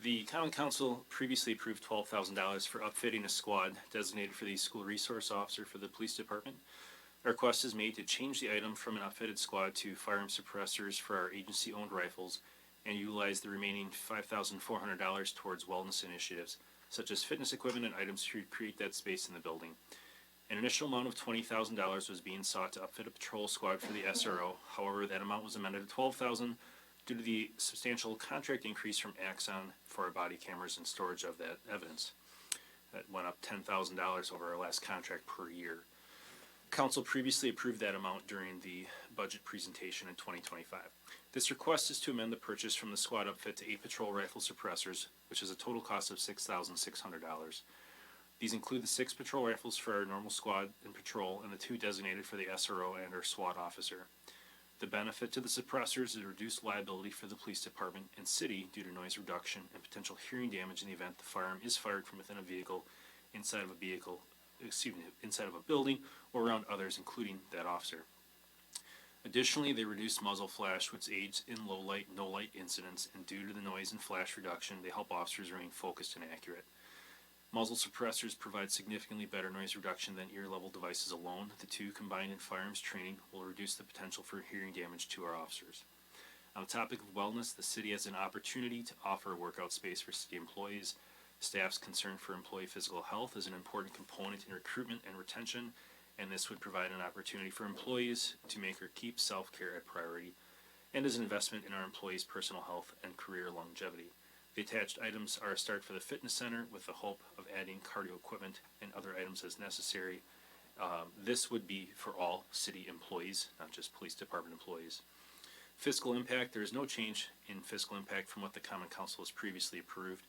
The Common Council previously approved $12,000 for upfitting a squad designated for the school resource officer for the police department. A request is made to change the item from an outfitted squad to firearm suppressors for our agency-owned rifles and utilize the remaining $5,400 towards wellness initiatives, such as fitness equipment and items to create that space in the building. An initial amount of $20,000 was being sought to upfit a patrol squad for the SRO. However, that amount was amended to $12,000 due to the substantial contract increase from Axon for our body cameras and storage of that evidence. That went up $10,000 over our last contract per year. Council previously approved that amount during the budget presentation in 2025. This request is to amend the purchase from the squad upfit to 8 patrol rifle suppressors, which is a total cost of $6,600. These include the 6 patrol rifles for our normal squad and patrol and the 2 designated for the SRO and our SWAT officer. The benefit to the suppressors is reduced liability for the police department and city due to noise reduction and potential hearing damage in the event the firearm is fired from within a vehicle, inside of a building, or around others, including that officer. Additionally, they reduce muzzle flash, which aids in low light, no light incidents, and due to the noise and flash reduction, they help officers remain focused and accurate. Muzzle suppressors provide significantly better noise reduction than ear-level devices alone. The 2 combined in firearms training will reduce the potential for hearing damage to our officers. On the topic of wellness, the city has an opportunity to offer a workout space for city employees. Staff's concern for employee physical health is an important component in recruitment and retention, and this would provide an opportunity for employees to make or keep self-care a priority, and is an investment in our employees' personal health and career longevity. The attached items are a start for the fitness center with the hope of adding cardio equipment and other items as necessary. This would be for all city employees, not just police department employees. Fiscal impact, there is no change in fiscal impact from what the Common Council has previously approved.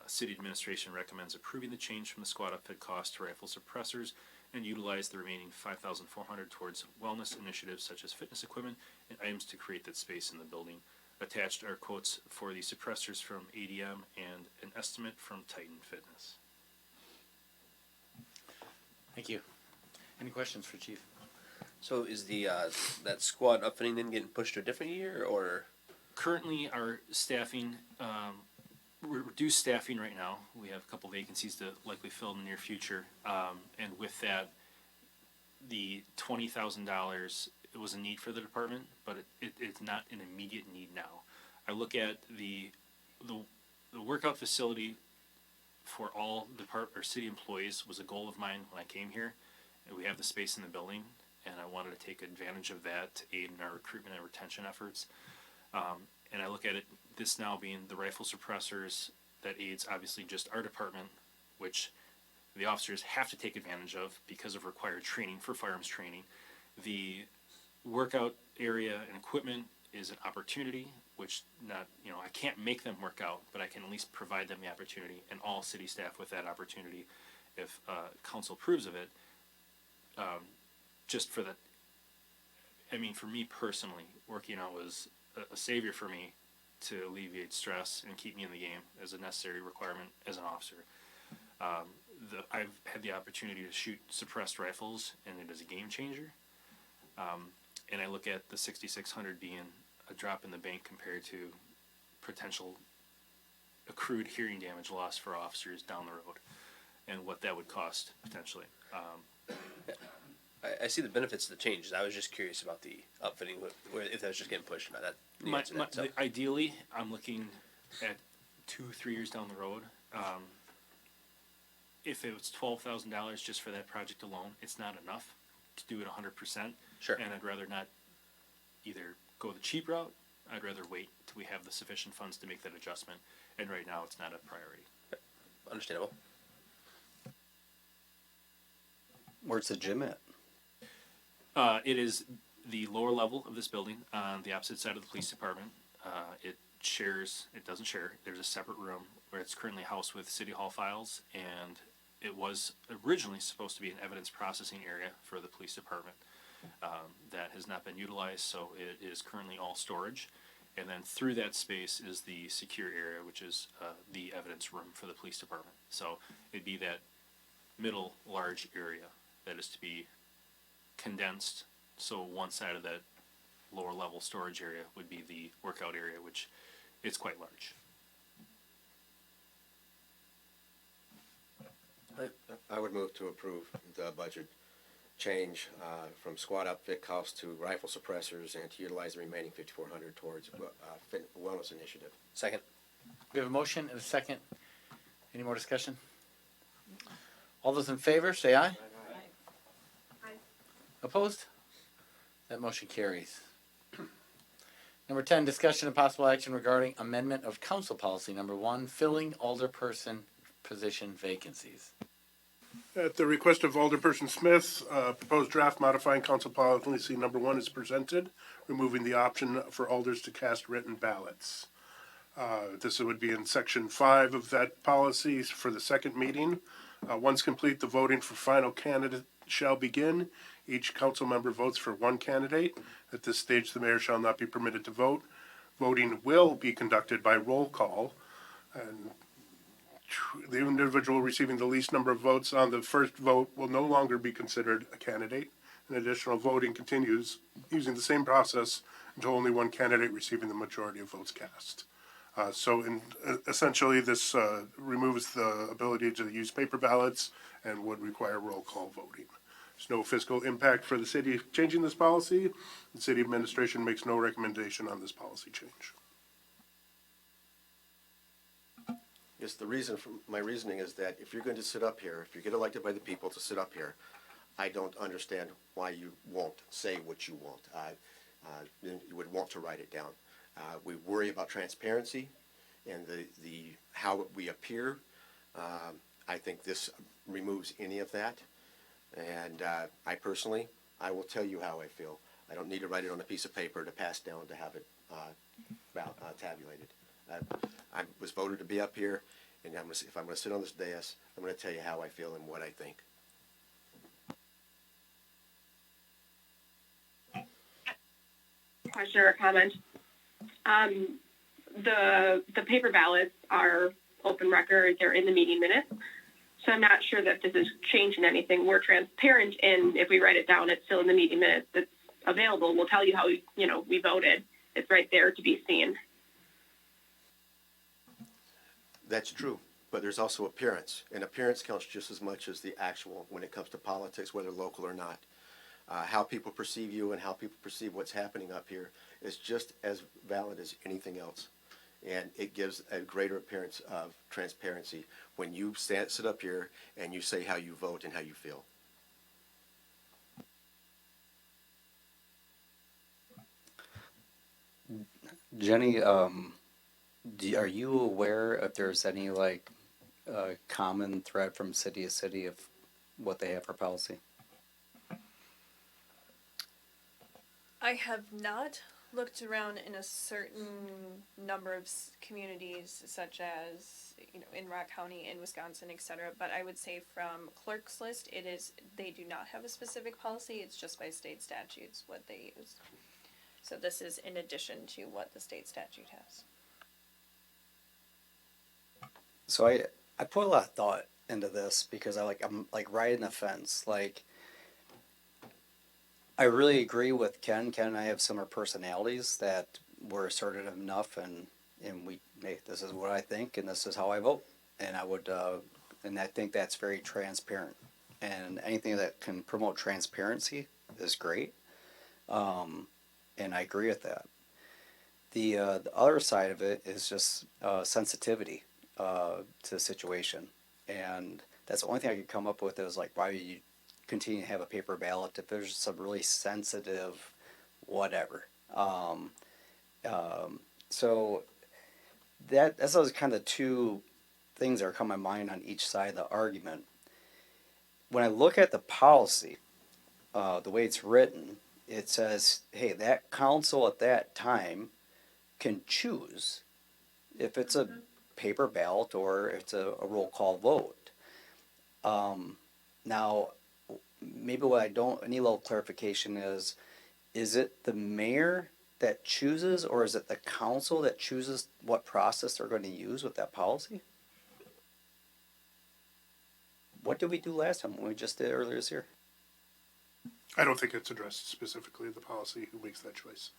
City administration recommends approving the change from the squad outfit cost to rifle suppressors and utilize the remaining $5,400 towards wellness initiatives such as fitness equipment and items to create that space in the building. Attached are quotes for the suppressors from ADM and an estimate from Titan Fitness. Thank you. Any questions for Chief? So is the that squad upfitting then getting pushed to a different year, or? Currently, our staffing, we're reduced staffing right now. We have a couple vacancies to likely fill in the near future. And with that, the $20,000, it was a need for the department, but it's not an immediate need now. I look at the workout facility for all department or city employees was a goal of mine when I came here. And we have the space in the building, and I wanted to take advantage of that to aid in our recruitment and retention efforts. And I look at it, this now being the rifle suppressors, that aids obviously just our department, which the officers have to take advantage of because of required training for firearms training. The workout area and equipment is an opportunity, which I can't make them work out, but I can at least provide them the opportunity, and all city staff with that opportunity, if council approves of it. Just for that, for me personally, working out was a savior for me to alleviate stress and keep me in the game as a necessary requirement as an officer. I've had the opportunity to shoot suppressed rifles, and it is a game changer. And I look at the 6,600 being a drop in the bank compared to potential accrued hearing damage loss for officers down the road, and what that would cost potentially. I see the benefits of the changes. I was just curious about the upfitting, if that was just getting pushed. Ideally, I'm looking at 2-3 years down the road. If it was $12,000 just for that project alone, it's not enough to do it 100%. Sure. And I'd rather not either go the cheap route. I'd rather wait till we have the sufficient funds to make that adjustment. And right now, it's not a priority. Understandable. Where's the gym at? It is the lower level of this building on the opposite side of the police department. It doesn't share. There's a separate room where it's currently housed with city hall files, and it was originally supposed to be an evidence processing area for the police department. That has not been utilized, so it is currently all storage. And then through that space is the secure area, which is the evidence room for the police department. So it'd be that middle large area that is to be condensed. So one side of that lower level storage area would be the workout area, which is quite large. I would move to approve the budget change from squad outfit cost to rifle suppressors, and to utilize the remaining $5,400 towards wellness initiative. Second. We have a motion and a second. Any more discussion? All those in favor, say aye. Aye. Opposed? That motion carries. Number 10, discussion and possible action regarding amendment of council policy. Number 1, filling alderperson position vacancies. At the request of Alderperson Smith, proposed draft modifying council policy number 1 is presented, removing the option for alders to cast written ballots. This would be in section 5 of that policy for the second meeting. Once complete, the voting for final candidate shall begin. Each council member votes for one candidate. At this stage, the mayor shall not be permitted to vote. Voting will be conducted by roll call, and the individual receiving the least number of votes on the first vote will no longer be considered a candidate. And additional voting continues using the same process until only one candidate receiving the majority of votes cast. Essentially, this removes the ability to use paper ballots and would require roll call voting. There's no fiscal impact for the city changing this policy. The city administration makes no recommendation on this policy change. Yes, the reason for my reasoning is that if you're going to sit up here, if you get elected by the people to sit up here, I don't understand why you won't say what you want. You would want to write it down. We worry about transparency and the how we appear. I think this removes any of that. And I personally, I will tell you how I feel. I don't need to write it on a piece of paper to pass down to have it tabulated. I was voted to be up here, and if I'm going to sit on this dais, I'm going to tell you how I feel and what I think. Question or comment. The paper ballots are open record. They're in the meeting minutes. So I'm not sure that this is changing anything. We're transparent, and if we write it down, it's still in the meeting minutes. It's available. We'll tell you how we voted. It's right there to be seen. That's true, but there's also appearance, and appearance counts just as much as the actual when it comes to politics, whether local or not. How people perceive you and how people perceive what's happening up here is just as valid as anything else. And it gives a greater appearance of transparency when you sit up here and you say how you vote and how you feel. Jenny, are you aware if there's any common thread from city to city of what they have for policy? I have not looked around in a certain number of communities, such as in Rock County, in Wisconsin, etc. But I would say from clerk's list, they do not have a specific policy. It's just by state statutes what they use. So this is in addition to what the state statute has. So I put a lot of thought into this because I'm riding the fence. I really agree with Ken. Ken and I have similar personalities that we're assertive enough, and we make this is what I think, and this is how I vote, and I think that's very transparent. And anything that can promote transparency is great, and I agree with that. The other side of it is just sensitivity to the situation, and that's the only thing I could come up with. Is why would you continue to have a paper ballot if there's some really sensitive whatever. So that's those kind of two things that are coming to mind on each side of the argument. When I look at the policy, the way it's written, it says, hey, that council at that time can choose if it's a paper ballot or if it's a roll call vote. Now, maybe what I need a little clarification is it the mayor that chooses, or is it the council that chooses what process they're going to use with that policy? What did we do last time when we just did earlier this year? I don't think it's addressed specifically the policy who makes that choice.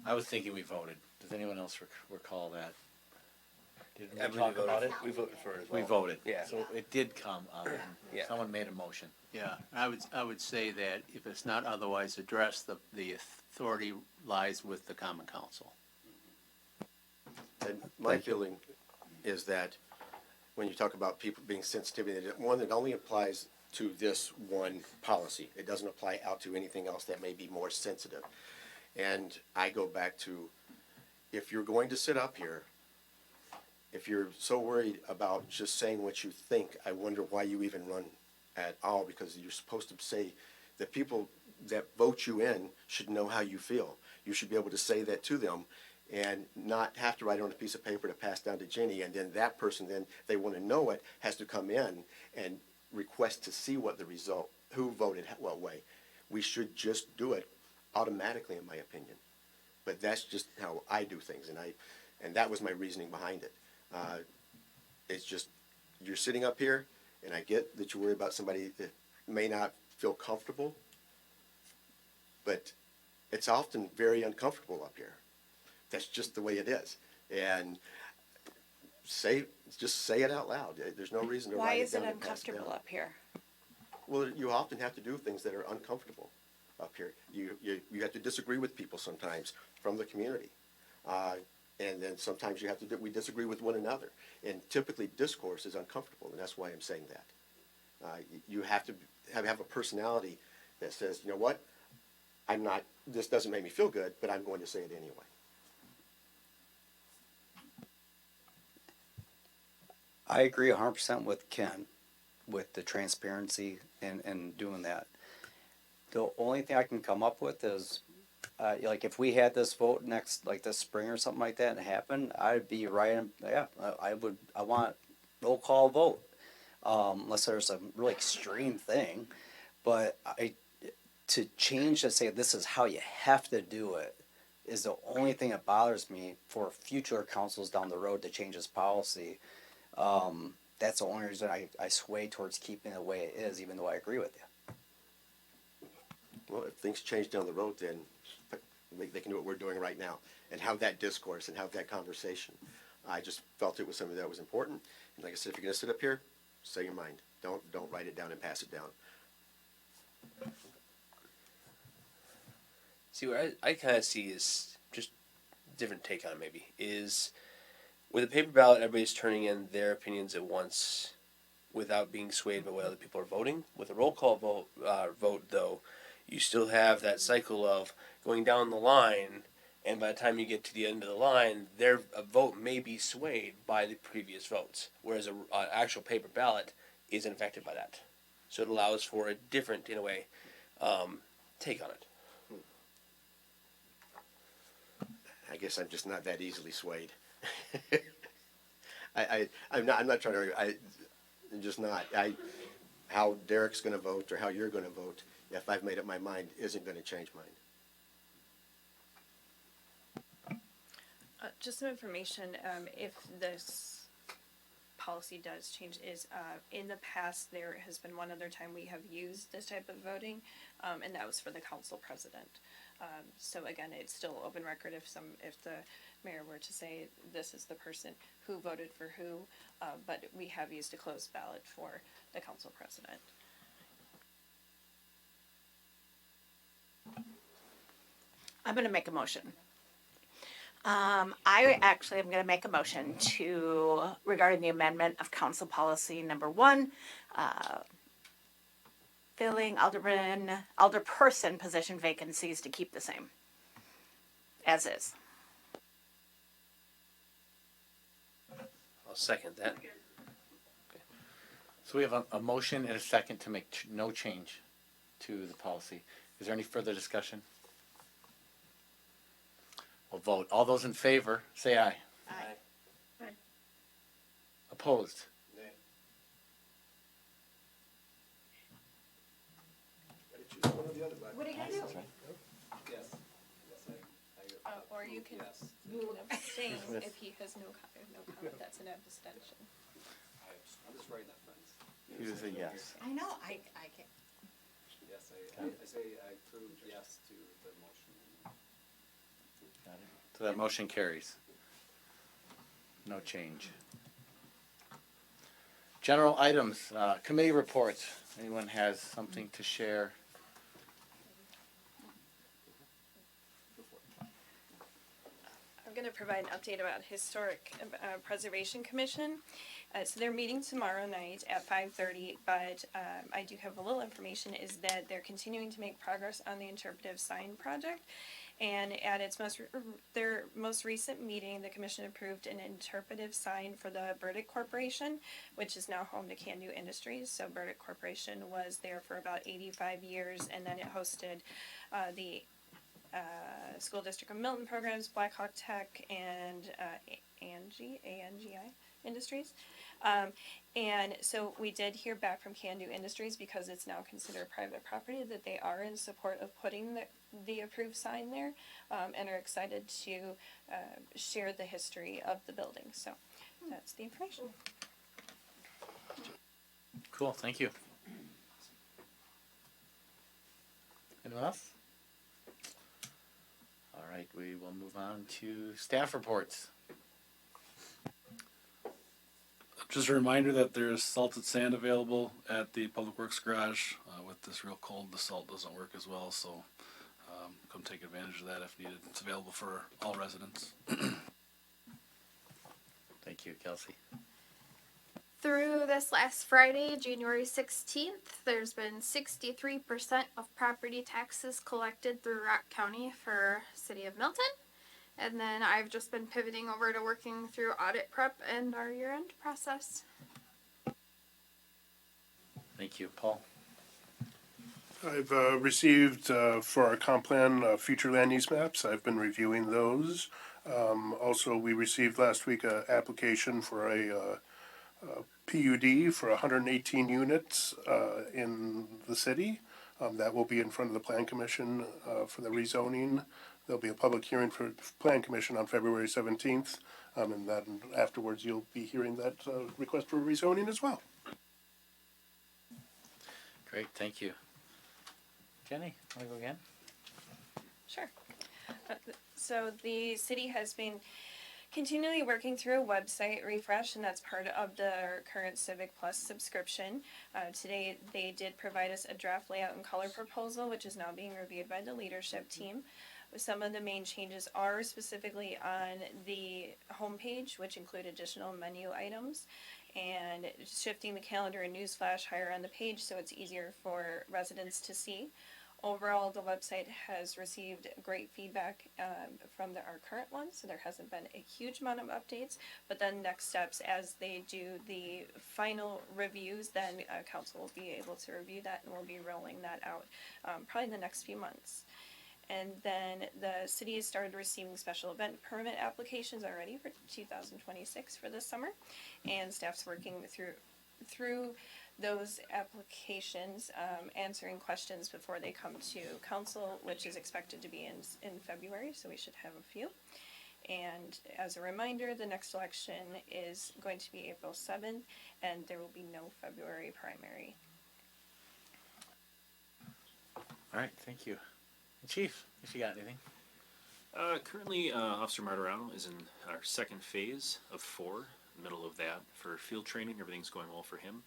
I was thinking we voted. Does anyone else recall that? Did we Everybody talk voted about it? We voted for it as well. We voted. Yeah. So it did come up. Yeah. Someone made a motion. Yeah, I would say that if it's not otherwise addressed, the authority lies with the common council. And my feeling is that when you talk about people being sensitive, it only applies to this one policy. It doesn't apply out to anything else that may be more sensitive. And I go back to, if you're going to sit up here, if you're so worried about just saying what you think, I wonder why you even run at all, because you're supposed to say the people that vote you in should know how you feel. You should be able to say that to them and not have to write it on a piece of paper to pass down to Jenny, and then that person, then they want to know it, has to come in and request to see what the result, who voted what way. We should just do it automatically, in my opinion. But that's just how I do things, and that was my reasoning behind it. It's just, you're sitting up here, and I get that you worry about somebody that may not feel comfortable, but it's often very uncomfortable up here. That's just the way it is. And just say it out loud. There's no reason to Why write it is it down and pass it uncomfortable down. up here? Well, you often have to do things that are uncomfortable up here. You have to disagree with people sometimes from the community. And then sometimes we disagree with one another. And typically discourse is uncomfortable, and that's why I'm saying that. You have to have a personality that says, you know what, this doesn't make me feel good, but I'm going to say it anyway. I agree 100% with Ken with the transparency and doing that. The only thing I can come up with is, like if we had this vote next, like this spring or something like that and it happened, I'd be right. Yeah, I want roll call vote, unless there's a really extreme thing. But to change to say this is how you have to do it is the only thing that bothers me for future councils down the road to change this policy. That's the only reason I sway towards keeping it the way it is, even though I agree with you. Well, if things change down the road, then they can do what we're doing right now and have that discourse and have that conversation. I just felt it was something that was important. And like I said, if you're going to sit up here, say your mind. Don't write it down and pass it down. See, what I kind of see is just different take on it maybe is with a paper ballot, everybody's turning in their opinions at once without being swayed by what other people are voting. With a roll call vote though, you still have that cycle of going down the line, and by the time you get to the end of the line, their vote may be swayed by the previous votes, whereas an actual paper ballot isn't affected by that. So it allows for a different, in a way, take on it. I guess I'm just not that easily swayed. I'm not trying to. I'm just not. How Derek's going to vote or how you're going to vote, if I've made up my mind, isn't going to change mine. Just some information, if this policy does change, is in the past there has been one other time we have used this type of voting, and that was for the council president. So again, it's still open record if the mayor were to say this is the person who voted for who, but we have used a closed ballot for the council president. I'm going to make a motion. I actually am going to make a motion regarding the amendment of council policy number 1, filling alderperson position vacancies to keep the same as is. I'll second that. So we have a motion and a second to make no change to the policy. Is there any further discussion? We'll vote. All those in favor, say aye. Aye. Opposed? What are you going to do? Or you can abstain if he has no comment. That's an abstention. I'm just writing that fence. He was a yes. I know. I can't. Yes, I say I approve yes to the motion. Got it. So that motion carries. No change. General items, committee reports. Anyone has something to share? I'm going to provide an update about Historic Preservation Commission. So they're meeting tomorrow night at 5:30, but I do have a little information is that they're continuing to make progress on the interpretive sign project. And at their most recent meeting, the commission approved an interpretive sign for the Burdick Corporation, which is now home to Can-Do Industries. So Burdick Corporation was there for about 85 years, and then it hosted the School District of Milton programs, Blackhawk Tech, and ANGI Industries. And so we did hear back from Can Do Industries because it's now considered private property that they are in support of putting the approved sign there, and are excited to share the history of the building. So that's the information. Cool, thank you. Anyone else? All right, we will move on to staff reports. Just a reminder that there's salted sand available at the Public Works Garage. With this real cold, the salt doesn't work as well, so come take advantage of that if needed. It's available for all residents. Thank you, Kelsey. Through this last Friday, January 16th, there's been 63% of property taxes collected through Rock County for City of Milton. And then I've just been pivoting over to working through audit prep and our year-end process. Thank you, Paul. I've received for our comp plan future land use maps. I've been reviewing those. Also, we received last week an application for a PUD for 118 units in the city. That will be in front of the Plan Commission for the rezoning. There'll be a public hearing for Plan Commission on February 17th, and then afterwards you'll be hearing that request for rezoning as well. Great, thank you. Jenny, want to go again? Sure. So the city has been continually working through a website refresh, and that's part of the current Civic Plus subscription. Today, they did provide us a draft layout and color proposal, which is now being reviewed by the leadership team. Some of the main changes are specifically on the homepage, which include additional menu items, and shifting the calendar and newsflash higher on the page so it's easier for residents to see. Overall, the website has received great feedback from our current one, so there hasn't been a huge amount of updates. But then next steps, as they do the final reviews, then council will be able to review that, and we'll be rolling that out probably in the next few months. And then the city has started receiving special event permit applications already for 2026 for this summer, and staff's working through those applications, answering questions before they come to council, which is expected to be in February, so we should have a few. And as a reminder, the next election is going to be April 7th, and there will be no February primary. All right, thank you. Chief, if you got anything. Currently, Officer Martirano is in our second phase of 4, middle of that for field training. Everything's going well for him.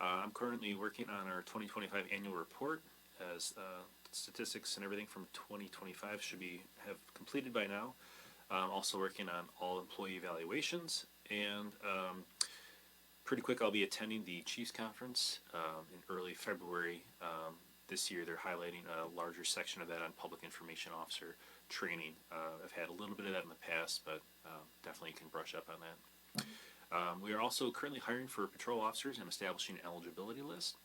I'm currently working on our 2025 annual report, as statistics and everything from 2025 should have completed by now. Also working on all employee evaluations, and pretty quick I'll be attending the Chiefs Conference in early February. This year they're highlighting a larger section of that on public information officer training. I've had a little bit of that in the past, but definitely can brush up on that. We are also currently hiring for patrol officers and establishing an eligibility list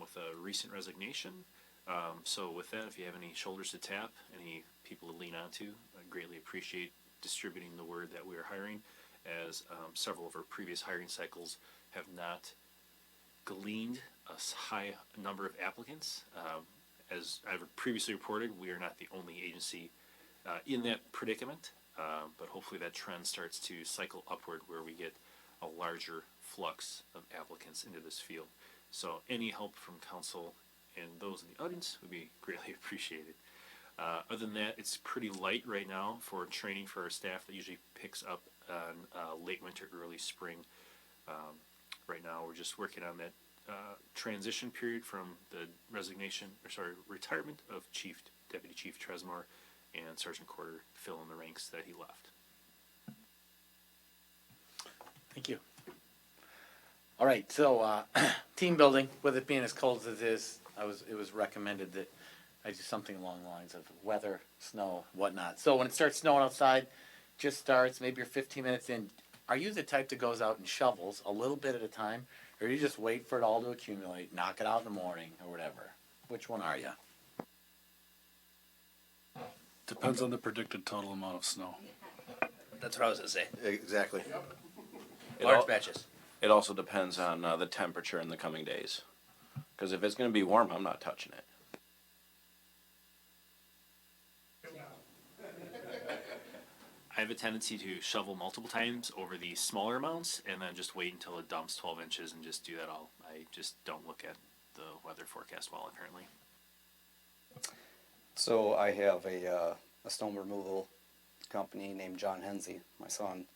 with a recent resignation. So with that, if you have any shoulders to tap, any people to lean onto, I greatly appreciate distributing the word that we are hiring, as several of our previous hiring cycles have not gleaned a high number of applicants. As I've previously reported, we are not the only agency in that predicament, but hopefully that trend starts to cycle upward where we get a larger flux of applicants into this field. So any help from council and those in the audience would be greatly appreciated. Other than that, it's pretty light right now for training for our staff. That usually picks up on late winter, early spring. Right now, we're just working on that transition period from the retirement of Deputy Chief Tresmore and Sergeant Quarter fill in the ranks that he left. Thank you. All right, so team building, with it being as cold as it is, it was recommended that I do something along the lines of weather, snow, whatnot. So when it starts snowing outside, just starts, maybe you're 15 minutes in, are you the type that goes out and shovels a little bit at a time, or you just wait for it all to accumulate, knock it out in the morning or whatever? Which one are you? Depends on the predicted total amount of snow. That's what I was gonna say. Exactly. Large batches. It also depends on the temperature in the coming days. Because if it's going to be warm, I'm not touching it. I have a tendency to shovel multiple times over the smaller amounts and then just wait until it dumps 12 inches and just do that all. I just don't look at the weather forecast well, apparently. So I have a stone removal company named John Hensey, my son.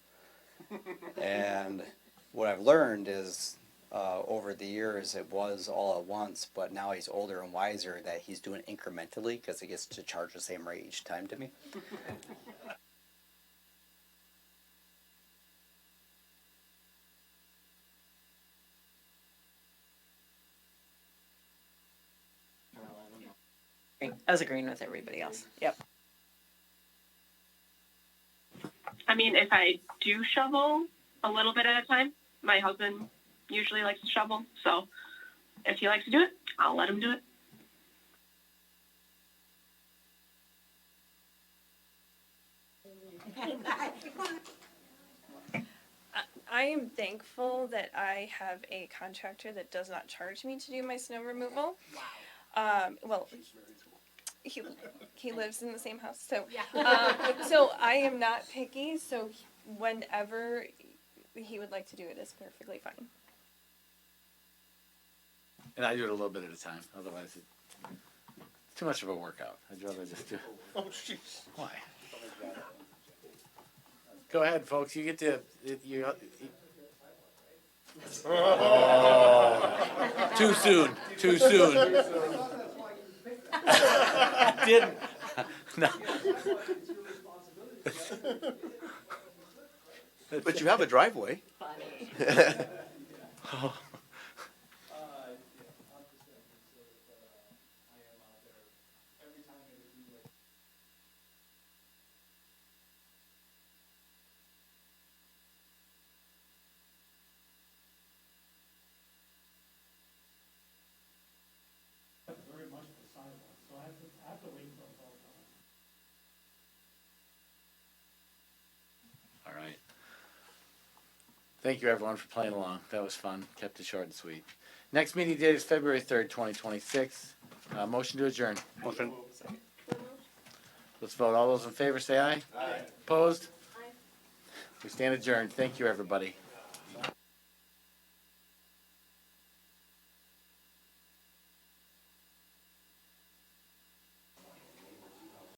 And what I've learned is over the years it was all at once, but now he's older and wiser that he's doing incrementally because he gets to charge the same rate each time to me. I was agreeing with everybody else. Yep. I mean, if I do shovel a little bit at a time, my husband usually likes to shovel. So if he likes to do it, I'll let him do it. I am thankful that I have a contractor that does not charge me to do my snow removal. Well, he lives in the same house, so so I am not picky. So whenever he would like to do it, is perfectly fine. And I do it a little bit at a time, otherwise it's too much of a workout. I'd rather just do. Oh, jeez. Why? Go ahead, folks. You get to you. Too soon. Too soon. Didn't. No. But you have a driveway. All right. Thank you, everyone, for playing along. That was fun. Kept it short and sweet. Next meeting date is February 3rd, 2026. Motion to adjourn. Motion. Let's vote. All those in favor say aye. Aye. Opposed? We stand adjourned. Thank you, everybody.